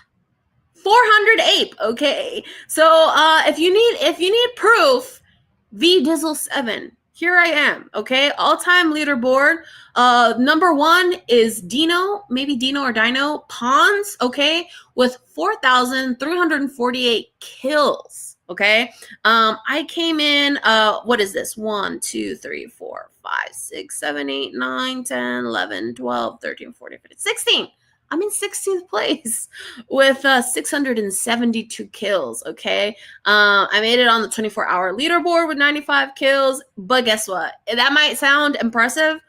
400 ape, okay? So if you need proof, VDizzle7. Here I am, okay? All-time leaderboard. Number 1 is Dino, maybe Dino or Dino Pawns, okay, with 4,348 kills, okay? I came in, what is this? 1, 2, 3, 4, 5, 6, 7, 8, 9, 10, 11, 12, 13, 14, 15, 16. I'm in 16th place with 672 kills, okay? I made it on the 24-hour leaderboard with 95 kills, but guess what? That might sound impressive,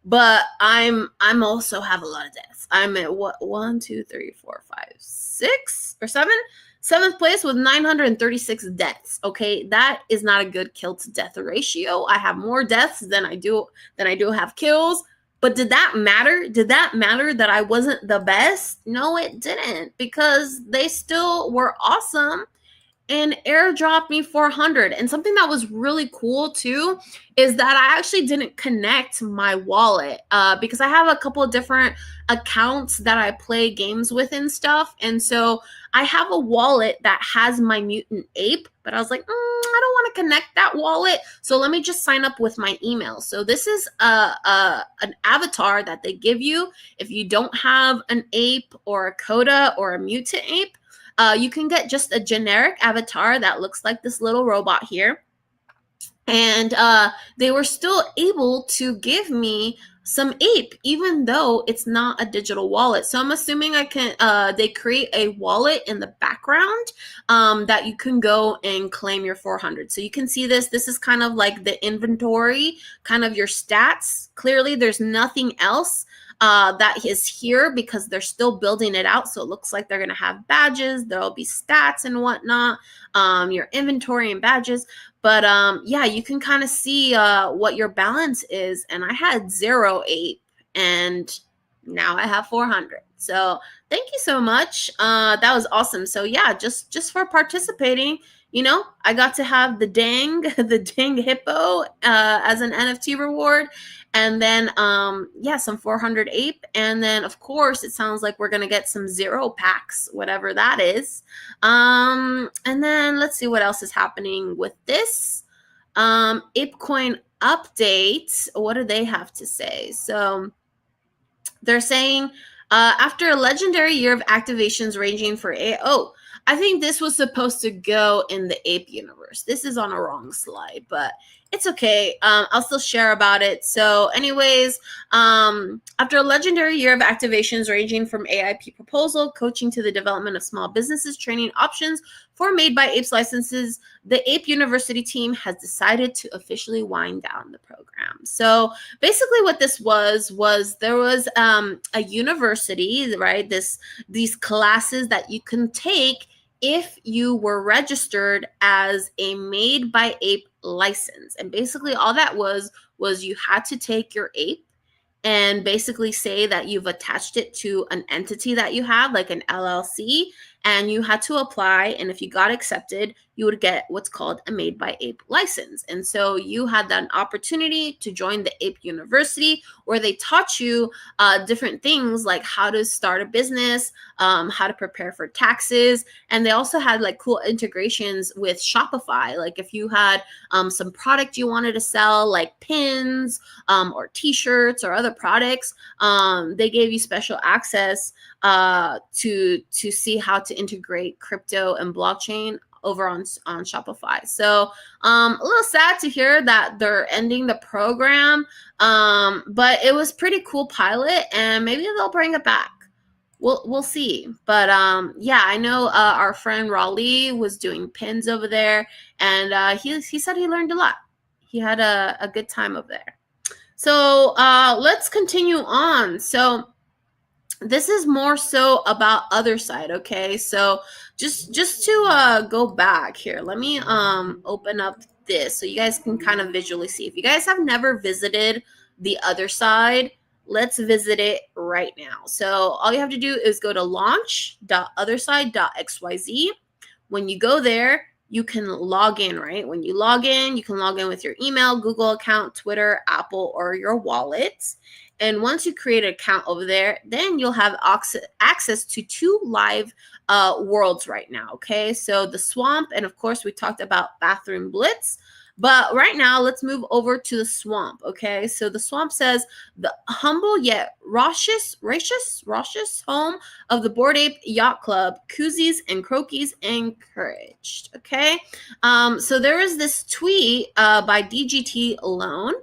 but I'm also have a lot of deaths. I'm at 1, 2, 3, 4, 5, 6 or 7? 7th place with 936 deaths, okay? That is not a good kill to death ratio. I have more deaths than I do have kills. But did that matter? Did that matter that I wasn't the best? No, it didn't, because they still were awesome and airdropped me 400. And something that was really cool too is that I actually didn't connect my wallet because I have a couple of different accounts that I play games with and stuff. And so I have a wallet that has my mutant ape, but I was like, I don't want to connect that wallet. So let me just sign up with my email. So this is an avatar that they give you if you don't have an ape or a coda or a mutant ape. You can get just a generic avatar that looks like this little robot here. And they were still able to give me some ape, even though it's not a digital wallet. So I'm assuming they create a wallet in the background that you can go and claim your 400. So you can see this. This is kind of like the inventory, kind of your stats. Clearly, there's nothing else that is here because they're still building it out. So it looks like they're going to have badges. There'll be stats and whatnot, your inventory and badges. But yeah, you can kind of see what your balance is. And I had 0 ape and now I have 400. So thank you so much. That was awesome. So yeah, just for participating, I got to have the dang hippo as an NFT reward. And then, yeah, some 400 ape. And then, of course, it sounds like we're going to get some 0 packs, whatever that is. And then let's see what else is happening with this. ApeCoin update. What do they have to say? So they're saying, after a legendary year of activations ranging for I think this was supposed to go in the ape universe. This is on a wrong slide, but it's okay. I'll still share about it. So anyways, after a legendary year of activations ranging from AIP proposal, coaching to the development of small businesses, training options for Made by Apes licenses, the Ape University team has decided to officially wind down the program. So basically what this was there was a university, right? These classes that you can take if you were registered as a Made by Ape license. And basically all that was you had to take your ape and basically say that you've attached it to an entity that you have, like an LLC, and you had to apply. And if you got accepted, you would get what's called a Made by Ape license. And so you had that opportunity to join the Ape University, where they taught you different things like how to start a business, how to prepare for taxes. And they also had like cool integrations with Shopify. Like if you had some product you wanted to sell, like pins or t-shirts or other products, they gave you special access to see how to integrate crypto and blockchain over on Shopify. So a little sad to hear that they're ending the program, but it was pretty cool pilot, and maybe they'll bring it back. We'll see. But yeah, I know our friend Raleigh was doing pins over there, and he said he learned a lot. He had a good time over there. So let's continue on. So this is more so about other side, okay? So just to go back here, let me open up this so you guys can kind of visually see. If you guys have never visited the other side, let's visit it right now. So all you have to do is go to launch.otherside.xyz. When you go there, you can log in, right? When you log in, you can log in with your email, Google account, Twitter, Apple, or your wallet. And once you create an account over there, then you'll have access to 2 live worlds right now, okay? So the Swamp, and of course, we talked about Bathroom Blitz. But right now, let's move over to the Swamp, okay? So the Swamp says, the humble yet raucous home of the Bored Ape Yacht Club, koozies and croquis encouraged, okay? So there is this tweet by DGT Alone.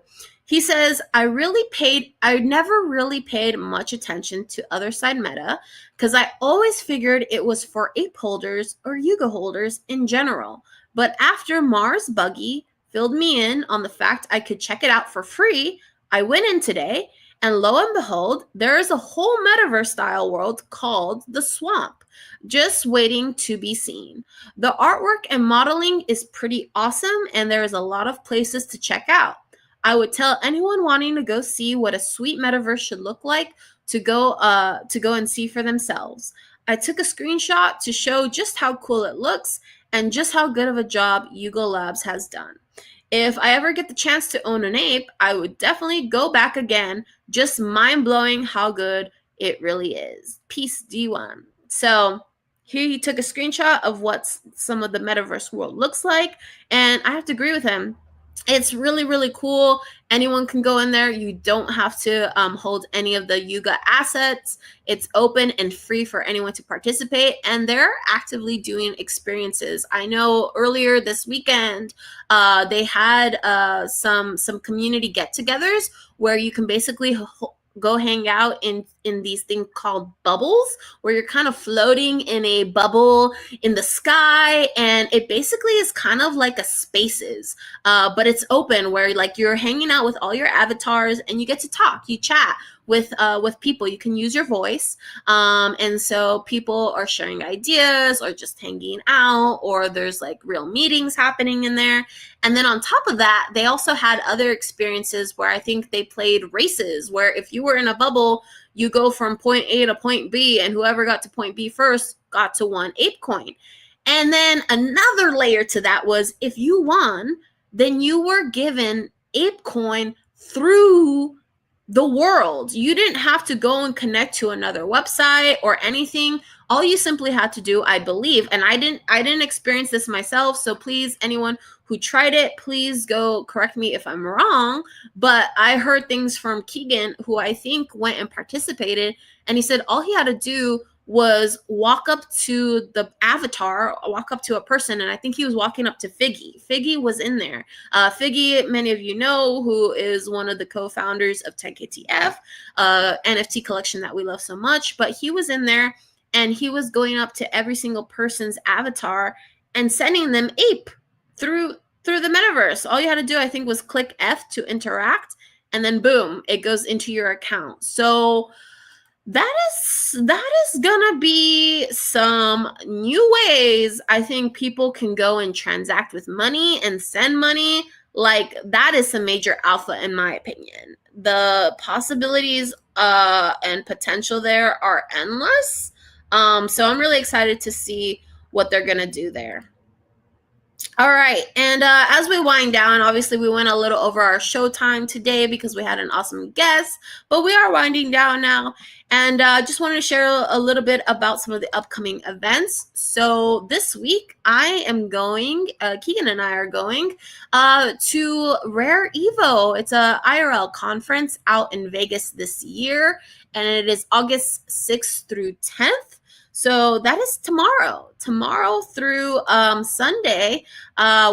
He says, I never really paid much attention to other side meta because I always figured it was for ape holders or Yuga holders in general. But after Mars Buggy filled me in on the fact I could check it out for free, I went in today, and lo and behold, there is a whole metaverse style world called the Swamp, just waiting to be seen. The artwork and modeling is pretty awesome, and there is a lot of places to check out. I would tell anyone wanting to go see what a sweet metaverse should look like to go and see for themselves. I took a screenshot to show just how cool it looks and just how good of a job Yugo Labs has done. If I ever get the chance to own an ape, I would definitely go back again. Just mind-blowing how good it really is. Peace, D1. So here he took a screenshot of what some of the metaverse world looks like, and I have to agree with him. It's really, really cool. Anyone can go in there. You don't have to hold any of the Yuga assets. It's open and free for anyone to participate, and they're actively doing experiences. I know earlier this weekend, they had some community get-togethers where you can basically go hang out in these things called bubbles, where you're kind of floating in a bubble in the sky, and it basically is kind of like a Spaces, but it's open, where like you're hanging out with all your avatars and you get to talk, you chat with people. You can use your voice, and so people are sharing ideas or just hanging out, or there's like real meetings happening in there. And then on top of that, they also had other experiences where I think they played races, where if you were in a bubble, you go from point A to point B, and whoever got to point B first got to 1 ape coin. And then another layer to that was if you won, then you were given ape coin through the world. You didn't have to go and connect to another website or anything. All you simply had to do, I believe, and I didn't experience this myself, so please, anyone who tried it, please go correct me if I'm wrong, but I heard things from Keegan, who I think went and participated, and he said all he had to do was walk up to the avatar, walk up to a person, and I think he was walking up to Figgy. Figgy was in there. Figgy, many of you know, who is one of the co-founders of 10KTF, NFT collection that we love so much, but he was in there and he was going up to every single person's avatar and sending them ape through the metaverse. All you had to do, I think, was click F to interact, and then boom, it goes into your account. So that is gonna be some new ways I think people can go and transact with money and send money. Like, that is some major alpha in my opinion. The possibilities and potential there are endless. So I'm really excited to see what they're gonna do there. All right. And as we wind down, obviously we went a little over our show time today because we had an awesome guest, but we are winding down now. And just wanted to share a little bit about some of the upcoming events. So this week I am going, Keegan and I are going to Rare Evo. It's a IRL conference out in Vegas this year, and it is August 6th through 10th. So that is tomorrow through Sunday.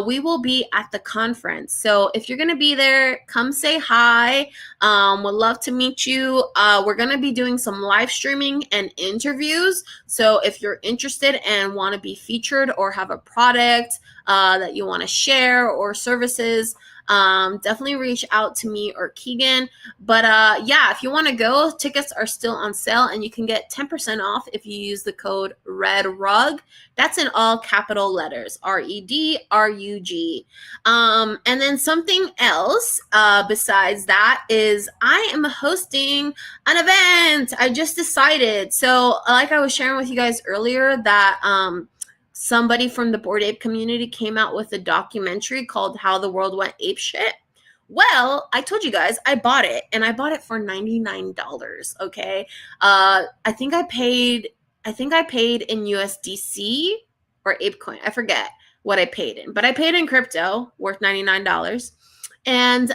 We will be at the conference. So if you're going to be there, come say hi. Would love to meet you. We're going to be doing some live streaming and interviews. So if you're interested and want to be featured or have a product that you want to share or services, definitely reach out to me or Keegan. But yeah, if you want to go, tickets are still on sale and you can get 10% off if you use the code REDRUG. That's in all capital letters, REDRUG. And then something else besides that is I am hosting an event. I just decided. So like I was sharing with you guys earlier that somebody from the Bored Ape community came out with a documentary called How the World Went Apeshit. Well, I told you guys I bought it, and I bought it for $99. Okay, I think I paid in USDC or ApeCoin. I forget what I paid in, but I paid in crypto, worth $99. And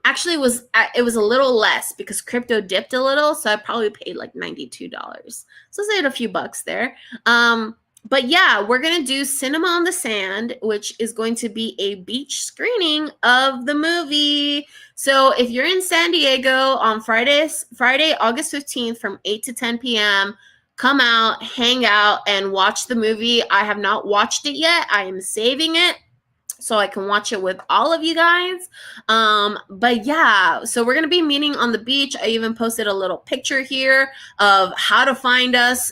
actually, it was a little less because crypto dipped a little, so I probably paid like $92. So I saved a few bucks there. But yeah, we're going to do Cinema on the Sand, which is going to be a beach screening of the movie. So if you're in San Diego on Friday, August 15th from 8 to 10 p.m., come out, hang out, and watch the movie. I have not watched it yet. I am saving it so I can watch it with all of you guys. But yeah, so we're going to be meeting on the beach. I even posted a little picture here of how to find us.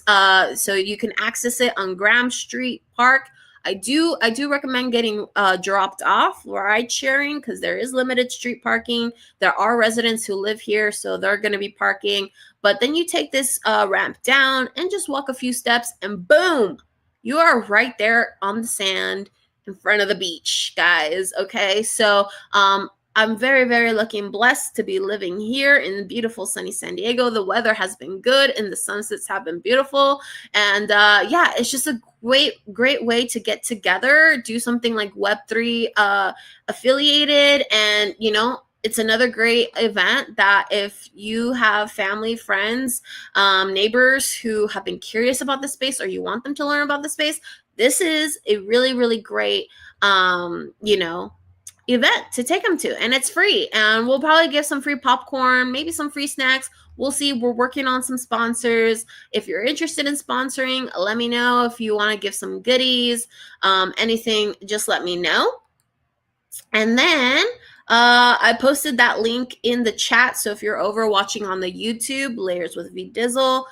So you can access it on Graham Street Park. I do recommend getting dropped off ride sharing because there is limited street parking. There are residents who live here, so they're going to be parking. But then you take this ramp down and just walk a few steps and boom, you are right there on the sand in front of the beach, guys. Okay, so I'm very, very lucky and blessed to be living here in beautiful sunny San Diego. The weather has been good and the sunsets have been beautiful. And yeah, it's just a great way to get together, do something like Web3 affiliated. And, you know, it's another great event that if you have family, friends, neighbors who have been curious about the space or you want them to learn about the space, this is a really, really great, you know, event to take them to, and it's free. And we'll probably give some free popcorn, maybe some free snacks. We'll see. We're working on some sponsors. If you're interested in sponsoring, let me know. If you want to give some goodies, anything, just let me know. And then I posted that link in the chat. So if you're over watching on the YouTube, Layers with V Dizzle,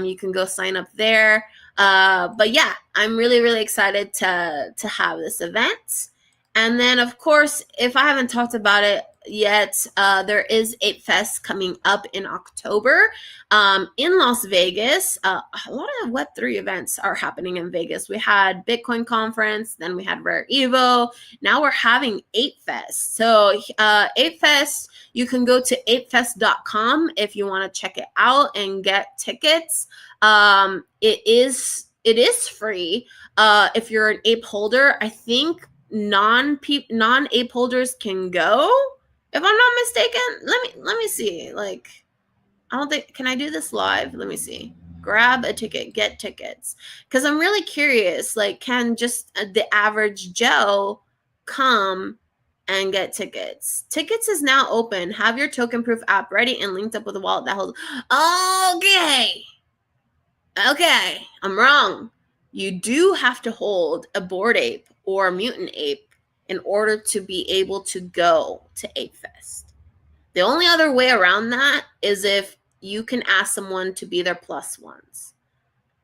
you can go sign up there. But yeah, I'm really, really excited to have this event. And then, of course, if I haven't talked about it yet, there is Ape Fest coming up in October in Las Vegas. A lot of Web3 events are happening in Vegas. We had Bitcoin conference, then we had Rare Evo. Now we're having Ape Fest. So Ape Fest, you can go to apefest.com if you want to check it out and get tickets. It is free if you're an ape holder. I think non-ape holders can go, if I'm not mistaken. Let me see. Like, I don't think, can I do this live? Let me see. grab a ticket, get tickets. Because I'm really curious, like, can just the average Joe come and get tickets? Tickets is now open. Have your token proof app ready and linked up with a wallet that holds. Okay, I'm wrong. You do have to hold a Bored Ape or a Mutant Ape in order to be able to go to Ape Fest. The only other way around that is if you can ask someone to be their plus ones.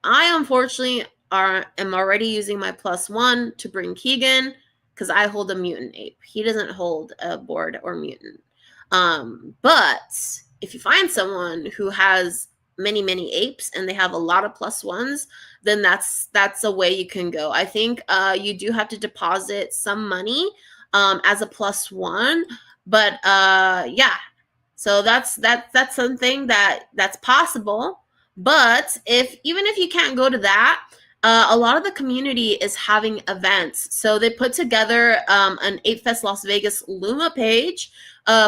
I unfortunately am already using my plus one to bring Keegan because I hold a Mutant Ape. He doesn't hold a Bored or Mutant. But if you find someone who has many apes and they have a lot of plus ones, then that's a way you can go. I think you do have to deposit some money as a plus one, but yeah, so that's something that's possible. But even if you can't go to that, a lot of the community is having events. So they put together an Ape Fest Las Vegas Luma page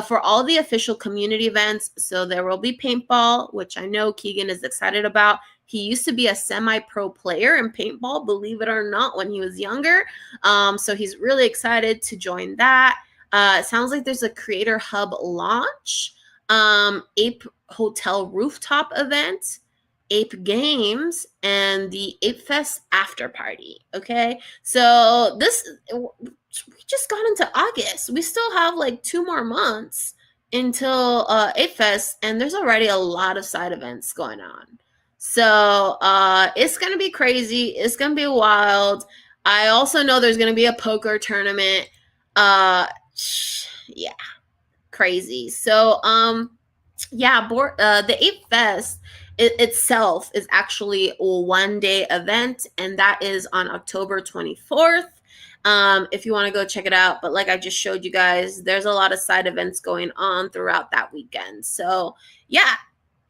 for all the official community events. So there will be paintball, which I know Keegan is excited about. He used to be a semi-pro player in paintball, believe it or not, when he was younger. So he's really excited to join that. It sounds like there's a Creator Hub launch, Ape Hotel rooftop event, Ape Games, and the Ape Fest after party. Okay, so we just got into August. We still have like 2 more months until Ape Fest, and there's already a lot of side events going on. So it's gonna be crazy. It's gonna be wild. I also know there's gonna be a poker tournament. Yeah, crazy. So yeah, the Ape Fest itself is actually a 1-day event, and that is on October 24th. If you want to go check it out. But like I just showed you guys, there's a lot of side events going on throughout that weekend. So yeah,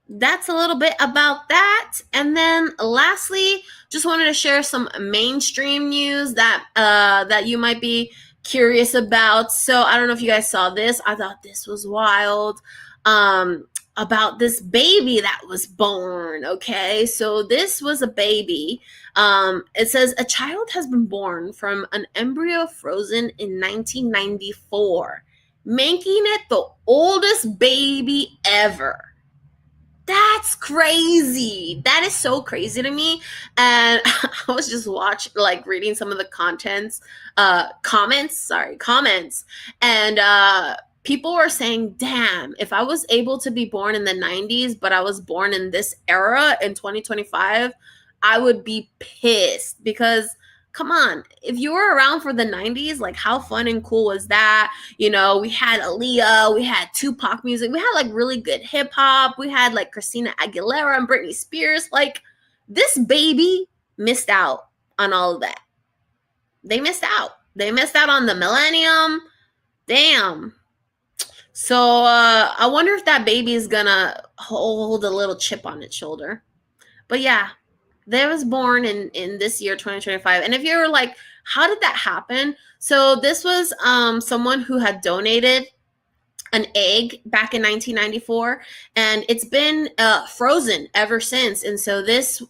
that's a little bit about that. And then lastly, just wanted to share some mainstream news that you might be curious about. So I don't know if you guys saw this. I thought this was wild. About this baby that was born. Okay, so this was a baby. It says a child has been born from an embryo frozen in 1994, making it the oldest baby ever. That's crazy. That is so crazy to me. And I was just reading some of the comments, and people were saying, damn, if I was able to be born in the 90s, but I was born in this era in 2025, I would be pissed. Because come on, if you were around for the 90s, like, how fun and cool was that? You know, we had Aaliyah, we had Tupac music, we had like really good hip hop, we had like Christina Aguilera and Britney Spears. Like, this baby missed out on all of that. They missed out on the millennium. Damn. So I wonder if that baby is gonna hold a little chip on its shoulder. But yeah, they was born in this year, 2025. And if you were like, how did that happen? So this was someone who had donated an egg back in 1994, and it's been frozen ever since. And so this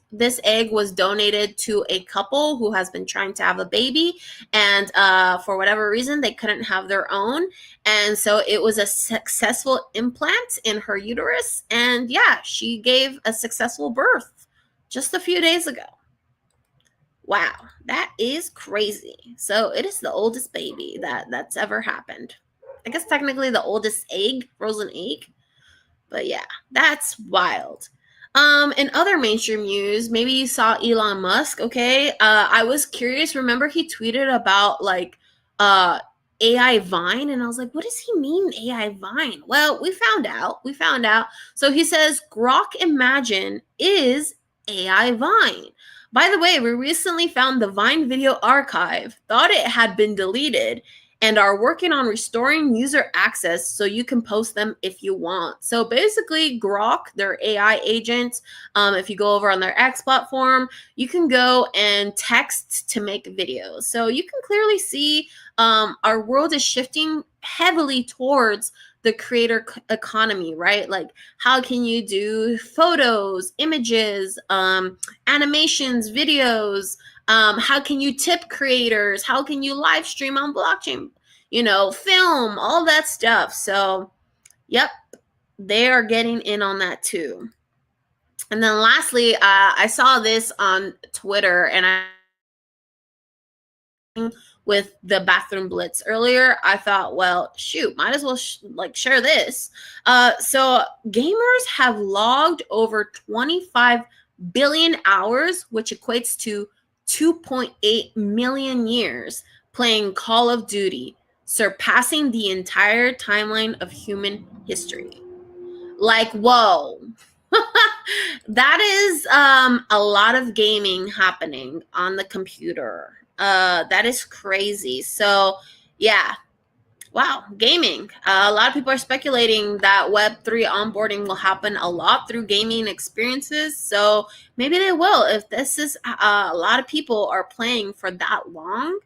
egg was donated to a couple who has been trying to have a baby, and for whatever reason they couldn't have their own, and so it was a successful implant in her uterus, and yeah, she gave a successful birth just a few days ago. Wow, that is crazy. So it is the oldest baby that's ever happened. I guess technically the oldest egg, frozen egg. But yeah, that's wild. In other mainstream news, maybe you saw Elon Musk, okay? I was curious. Remember he tweeted about like AI Vine, and I was like, what does he mean, AI Vine? Well, we found out. So he says Grok Imagine is AI Vine. By the way, we recently found the Vine video archive, thought it had been deleted, and are working on restoring user access so you can post them if you want. So basically, Grok, their AI agent, if you go over on their X platform, you can go and text to make videos. So you can clearly see our world is shifting heavily towards the creator economy, right? Like, how can you do photos, images, animations, videos? How can you tip creators? How can you live stream on blockchain? Film, all that stuff. So, yep, they are getting in on that too. And then lastly, I saw this on Twitter, and with the bathroom blitz earlier, I thought, well, shoot, might as well share this. So gamers have logged over 25 billion hours, which equates to 2.8 million years playing Call of Duty, surpassing the entire timeline of human history. Like, whoa. That is a lot of gaming happening on the computer. That is crazy. So, yeah. Wow, gaming. A lot of people are speculating that Web3 onboarding will happen a lot through gaming experiences. So maybe they will. If this is a lot of people are playing for that long,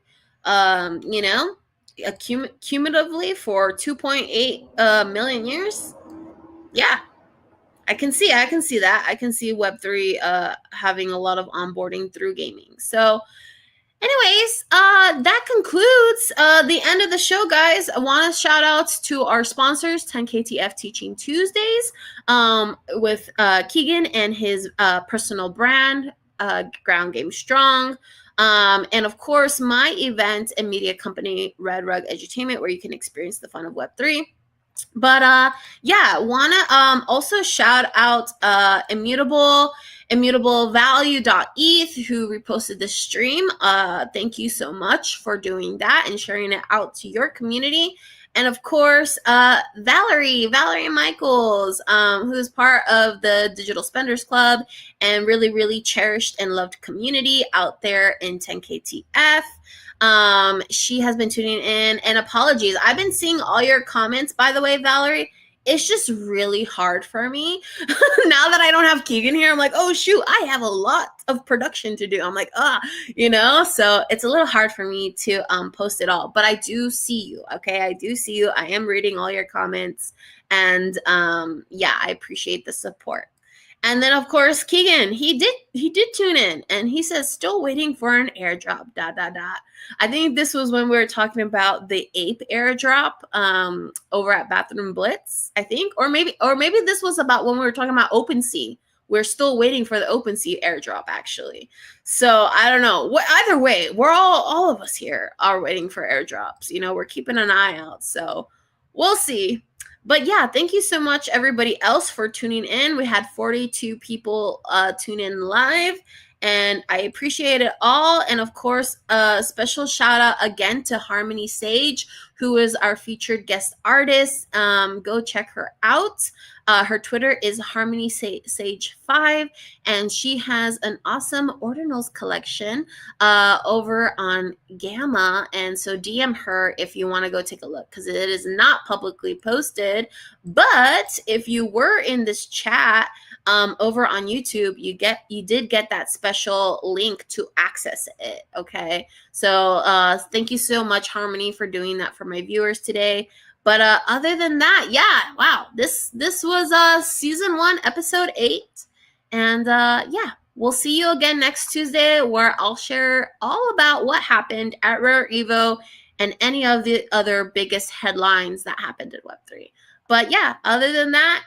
cumulatively for 2.8 million years. Yeah, I can see that. I can see Web3 having a lot of onboarding through gaming. So anyways, that concludes the end of the show, guys. I want to shout outs to our sponsors, 10KTF Teaching Tuesdays, with Keegan and his personal brand, Ground Game Strong. And of course, my event and media company, Red Rug Edutainment, where you can experience the fun of Web3. But yeah, wanna also shout out immutable value.eth, who reposted the stream. Thank you so much for doing that and sharing it out to your community. And of course, Valerie Michaels, who's part of the Digital Spenders Club and really, really cherished and loved community out there in 10KTF. She has been tuning in, and apologies. I've been seeing all your comments, by the way, Valerie. It's just really hard for me now that I don't have Keegan here. I'm like, oh shoot, I have a lot of production to do. I'm like, so it's a little hard for me to post it all, but I do see you. Okay, I do see you. I am reading all your comments, and yeah, I appreciate the support. And then of course Keegan, he did tune in, and he says still waiting for an airdrop. I think this was when we were talking about the ape airdrop over at Bathroom Blitz, I think, or maybe this was about when we were talking about OpenSea. We're still waiting for the OpenSea airdrop, actually. So I don't know. Either way, we're all of us here are waiting for airdrops. We're keeping an eye out. So we'll see. But yeah, thank you so much, everybody else, for tuning in. We had 42 people tune in live, and I appreciate it all. And of course, a special shout out again to Harmony Sage, who is our featured guest artist. Go check her out. Her Twitter is Harmony Sage 5, and she has an awesome ordinals collection over on Gamma. And so DM her if you want to go take a look, because it is not publicly posted. But if you were in this chat over on YouTube, you did get that special link to access it. Okay, so thank you so much, Harmony, for doing that for my viewers today. But other than that, yeah, wow, this was season 1, episode 8, and yeah, we'll see you again next Tuesday, where I'll share all about what happened at Rare Evo and any of the other biggest headlines that happened at Web3. But yeah, other than that,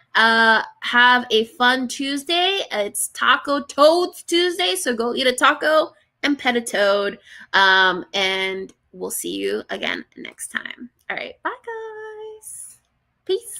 have a fun Tuesday. It's Taco Toads Tuesday, so go eat a taco and pet a toad, and we'll see you again next time. All right, bye guys. Peace.